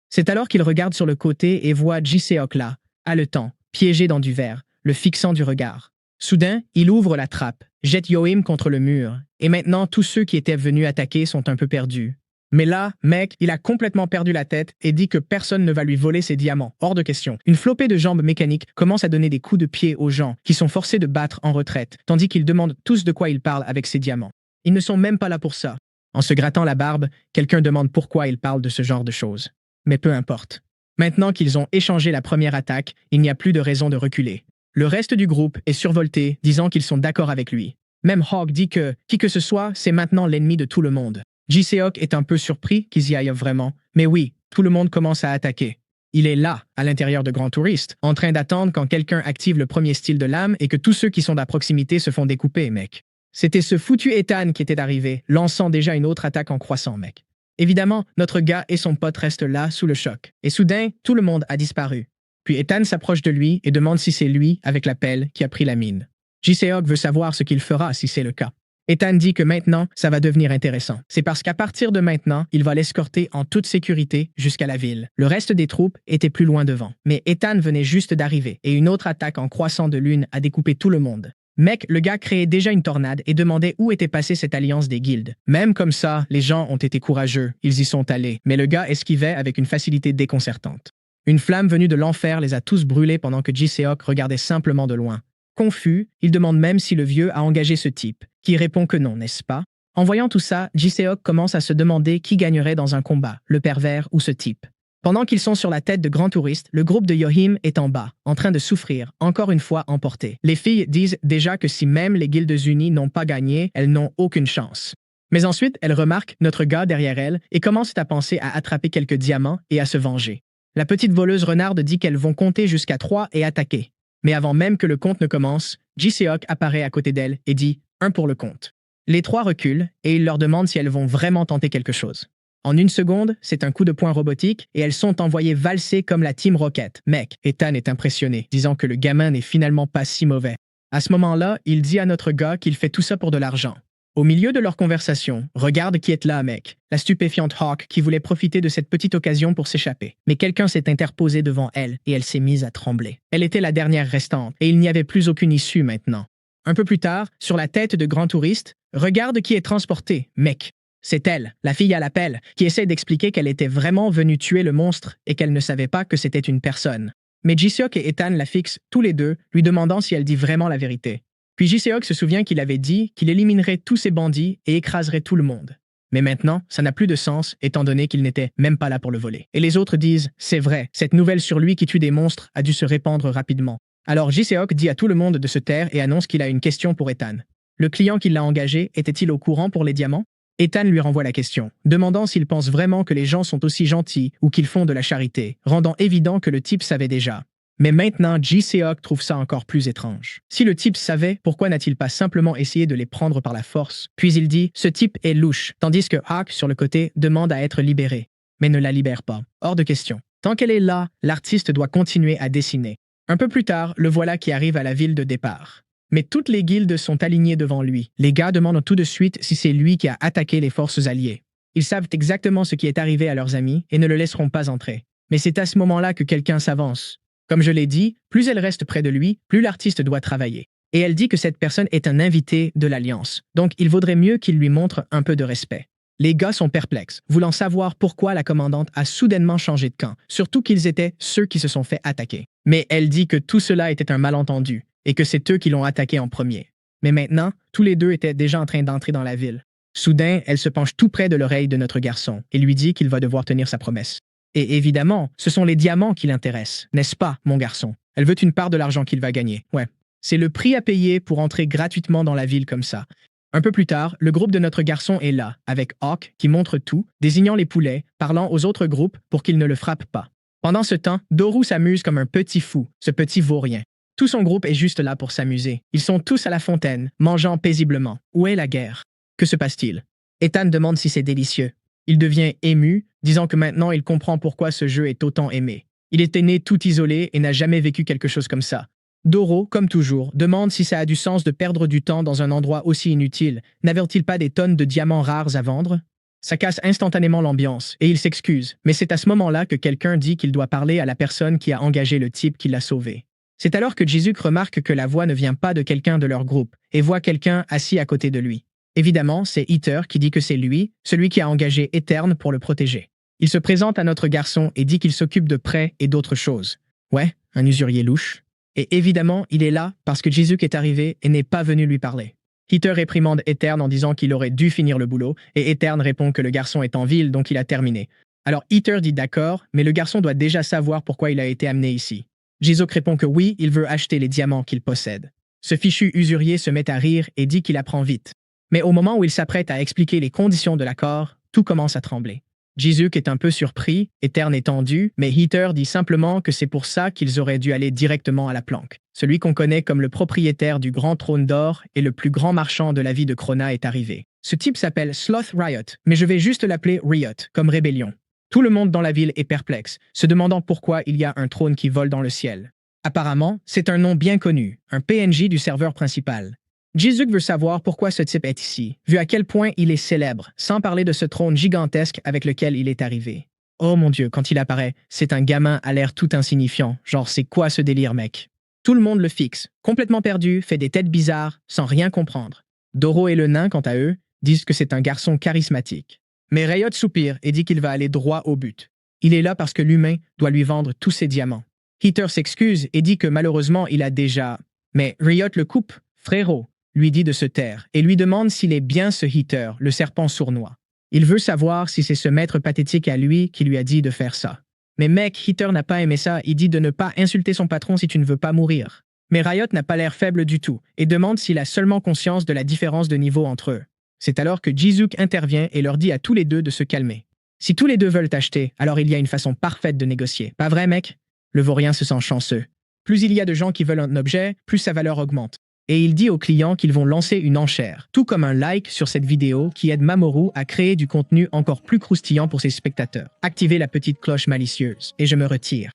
C'est alors qu'il regarde sur le côté et voit Ji-seok là, haletant, piégé dans du verre, le fixant du regard. Soudain, il ouvre la trappe, jette Yohim contre le mur, et maintenant tous ceux qui étaient venus attaquer sont un peu perdus. Mais là, mec, il a complètement perdu la tête et dit que personne ne va lui voler ses diamants. Hors de question. Une flopée de jambes mécaniques commence à donner des coups de pied aux gens qui sont forcés de battre en retraite, tandis qu'ils demandent tous de quoi ils parlent avec ces diamants. Ils ne sont même pas là pour ça. En se grattant la barbe, quelqu'un demande pourquoi ils parlent de ce genre de choses. Mais peu importe. Maintenant qu'ils ont échangé la première attaque, il n'y a plus de raison de reculer. Le reste du groupe est survolté, disant qu'ils sont d'accord avec lui. Même Hawk dit que, qui que ce soit, c'est maintenant l'ennemi de tout le monde. Ji-seok est un peu surpris qu'ils y aillent vraiment, mais oui, tout le monde commence à attaquer. Il est là, à l'intérieur de Grand Touriste, en train d'attendre quand quelqu'un active le premier style de lame et que tous ceux qui sont à proximité se font découper, mec. C'était ce foutu Ethan qui était arrivé, lançant déjà une autre attaque en croissant, mec. Évidemment, notre gars et son pote restent là, sous le choc. Et soudain, tout le monde a disparu. Puis Ethan s'approche de lui et demande si c'est lui, avec la pelle, qui a pris la mine. Ji-seok veut savoir ce qu'il fera si c'est le cas. Ethan dit que maintenant, ça va devenir intéressant. C'est parce qu'à partir de maintenant, il va l'escorter en toute sécurité jusqu'à la ville. Le reste des troupes était plus loin devant. Mais Ethan venait juste d'arriver et une autre attaque en croissant de lune a découpé tout le monde. Mec, le gars créait déjà une tornade et demandait où était passée cette alliance des guildes. Même comme ça, les gens ont été courageux, ils y sont allés. Mais le gars esquivait avec une facilité déconcertante. Une flamme venue de l'enfer les a tous brûlés pendant que Ji-seok regardait simplement de loin. Confus, il demande même si le vieux a engagé ce type, qui répond que non, n'est-ce pas? En voyant tout ça, Ji-seok commence à se demander qui gagnerait dans un combat, le pervers ou ce type. Pendant qu'ils sont sur la tête de Grand Touriste, le groupe de Yohim est en bas, en train de souffrir, encore une fois emporté. Les filles disent déjà que si même les guildes unies n'ont pas gagné, elles n'ont aucune chance. Mais ensuite, elles remarquent notre gars derrière elles et commencent à penser à attraper quelques diamants et à se venger. La petite voleuse renarde dit qu'elles vont compter jusqu'à 3 et attaquer. Mais avant même que le compte ne commence, Ji-seok apparaît à côté d'elle et dit « un pour le compte ». Les trois reculent et il leur demande si elles vont vraiment tenter quelque chose. En une seconde, c'est un coup de poing robotique et elles sont envoyées valser comme la Team Rocket. Mec, Ethan est impressionné, disant que le gamin n'est finalement pas si mauvais. À ce moment-là, il dit à notre gars qu'il fait tout ça pour de l'argent. Au milieu de leur conversation, regarde qui est là, mec. La stupéfiante Hawk qui voulait profiter de cette petite occasion pour s'échapper. Mais quelqu'un s'est interposé devant elle et elle s'est mise à trembler. Elle était la dernière restante et il n'y avait plus aucune issue maintenant. Un peu plus tard, sur la tête de Grand Touriste, regarde qui est transporté, mec. C'est elle, la fille à la pelle, qui essaie d'expliquer qu'elle était vraiment venue tuer le monstre et qu'elle ne savait pas que c'était une personne. Mais Ji-seok et Ethan la fixent tous les deux, lui demandant si elle dit vraiment la vérité. Puis Ji-seok se souvient qu'il avait dit qu'il éliminerait tous ces bandits et écraserait tout le monde. Mais maintenant, ça n'a plus de sens, étant donné qu'il n'était même pas là pour le voler. Et les autres disent « c'est vrai, cette nouvelle sur lui qui tue des monstres a dû se répandre rapidement ». Alors Ji-seok dit à tout le monde de se taire et annonce qu'il a une question pour Ethan. Le client qui l'a engagé était-il au courant pour les diamants? Ethan lui renvoie la question, demandant s'il pense vraiment que les gens sont aussi gentils ou qu'ils font de la charité, rendant évident que le type savait déjà. Mais maintenant, Ji-seok trouve ça encore plus étrange. Si le type savait, pourquoi n'a-t-il pas simplement essayé de les prendre par la force? Puis il dit « ce type est louche », tandis que Hawk, sur le côté, demande à être libéré, mais ne la libère pas. Hors de question. Tant qu'elle est là, l'artiste doit continuer à dessiner. Un peu plus tard, le voilà qui arrive à la ville de départ. Mais toutes les guildes sont alignées devant lui. Les gars demandent tout de suite si c'est lui qui a attaqué les forces alliées. Ils savent exactement ce qui est arrivé à leurs amis et ne le laisseront pas entrer. Mais c'est à ce moment-là que quelqu'un s'avance. Comme je l'ai dit, plus elle reste près de lui, plus l'artiste doit travailler. Et elle dit que cette personne est un invité de l'Alliance, donc il vaudrait mieux qu'il lui montre un peu de respect. Les gars sont perplexes, voulant savoir pourquoi la commandante a soudainement changé de camp, surtout qu'ils étaient ceux qui se sont fait attaquer. Mais elle dit que tout cela était un malentendu, et que c'est eux qui l'ont attaqué en premier. Mais maintenant, tous les deux étaient déjà en train d'entrer dans la ville. Soudain, elle se penche tout près de l'oreille de notre garçon et lui dit qu'il va devoir tenir sa promesse. Et évidemment, ce sont les diamants qui l'intéressent, n'est-ce pas, mon garçon? Elle veut une part de l'argent qu'il va gagner. Ouais. C'est le prix à payer pour entrer gratuitement dans la ville comme ça. Un peu plus tard, le groupe de notre garçon est là, avec Hawk qui montre tout, désignant les poulets, parlant aux autres groupes pour qu'ils ne le frappent pas. Pendant ce temps, Doru s'amuse comme un petit fou, ce petit vaurien. Tout son groupe est juste là pour s'amuser. Ils sont tous à la fontaine, mangeant paisiblement. Où est la guerre? Que se passe-t-il? Ethan demande si c'est délicieux. Il devient ému, disant que maintenant il comprend pourquoi ce jeu est autant aimé. Il était né tout isolé et n'a jamais vécu quelque chose comme ça. Doro, comme toujours, demande si ça a du sens de perdre du temps dans un endroit aussi inutile. N'avait-il pas des tonnes de diamants rares à vendre? Ça casse instantanément l'ambiance, et il s'excuse, mais c'est à ce moment-là que quelqu'un dit qu'il doit parler à la personne qui a engagé le type qui l'a sauvé. C'est alors que Jésus remarque que la voix ne vient pas de quelqu'un de leur groupe, et voit quelqu'un assis à côté de lui. Évidemment, c'est Heather qui dit que c'est lui, celui qui a engagé Éterne pour le protéger. Il se présente à notre garçon et dit qu'il s'occupe de prêts et d'autres choses. Ouais, un usurier louche. Et évidemment, il est là parce que Jésus est arrivé et n'est pas venu lui parler. Heather réprimande Éterne en disant qu'il aurait dû finir le boulot, et Éterne répond que le garçon est en ville, donc il a terminé. Alors Heather dit d'accord, mais le garçon doit déjà savoir pourquoi il a été amené ici. Jésus répond que oui, il veut acheter les diamants qu'il possède. Ce fichu usurier se met à rire et dit qu'il apprend vite. Mais au moment où il s'apprête à expliquer les conditions de l'accord, tout commence à trembler. Jésus est un peu surpris, Éterne est tendu, mais Heather dit simplement que c'est pour ça qu'ils auraient dû aller directement à la planque. Celui qu'on connaît comme le propriétaire du grand trône d'or et le plus grand marchand de la vie de Krona est arrivé. Ce type s'appelle Sloth Riot, mais je vais juste l'appeler Riot, comme rébellion. Tout le monde dans la ville est perplexe, se demandant pourquoi il y a un trône qui vole dans le ciel. Apparemment, c'est un nom bien connu, un PNJ du serveur principal. Jésus veut savoir pourquoi ce type est ici, vu à quel point il est célèbre, sans parler de ce trône gigantesque avec lequel il est arrivé. Oh mon Dieu, quand il apparaît, c'est un gamin à l'air tout insignifiant, genre c'est quoi ce délire mec? Tout le monde le fixe, complètement perdu, fait des têtes bizarres, sans rien comprendre. Doro et le nain, quant à eux, disent que c'est un garçon charismatique. Mais Riot soupire et dit qu'il va aller droit au but. Il est là parce que l'humain doit lui vendre tous ses diamants. Heather s'excuse et dit que malheureusement il a déjà... Mais Riot le coupe, frérot, lui dit de se taire et lui demande s'il est bien ce Heather, le serpent sournois. Il veut savoir si c'est ce maître pathétique à lui qui lui a dit de faire ça. Mais mec, Heather n'a pas aimé ça, il dit de ne pas insulter son patron si tu ne veux pas mourir. Mais Riot n'a pas l'air faible du tout et demande s'il a seulement conscience de la différence de niveau entre eux. C'est alors que Jizuk intervient et leur dit à tous les deux de se calmer. Si tous les deux veulent acheter, alors il y a une façon parfaite de négocier. Pas vrai, mec? Le vaurien se sent chanceux. Plus il y a de gens qui veulent un objet, plus sa valeur augmente. Et il dit aux clients qu'ils vont lancer une enchère, tout comme un like sur cette vidéo qui aide Mamoru à créer du contenu encore plus croustillant pour ses spectateurs. Activez la petite cloche malicieuse, et je me retire.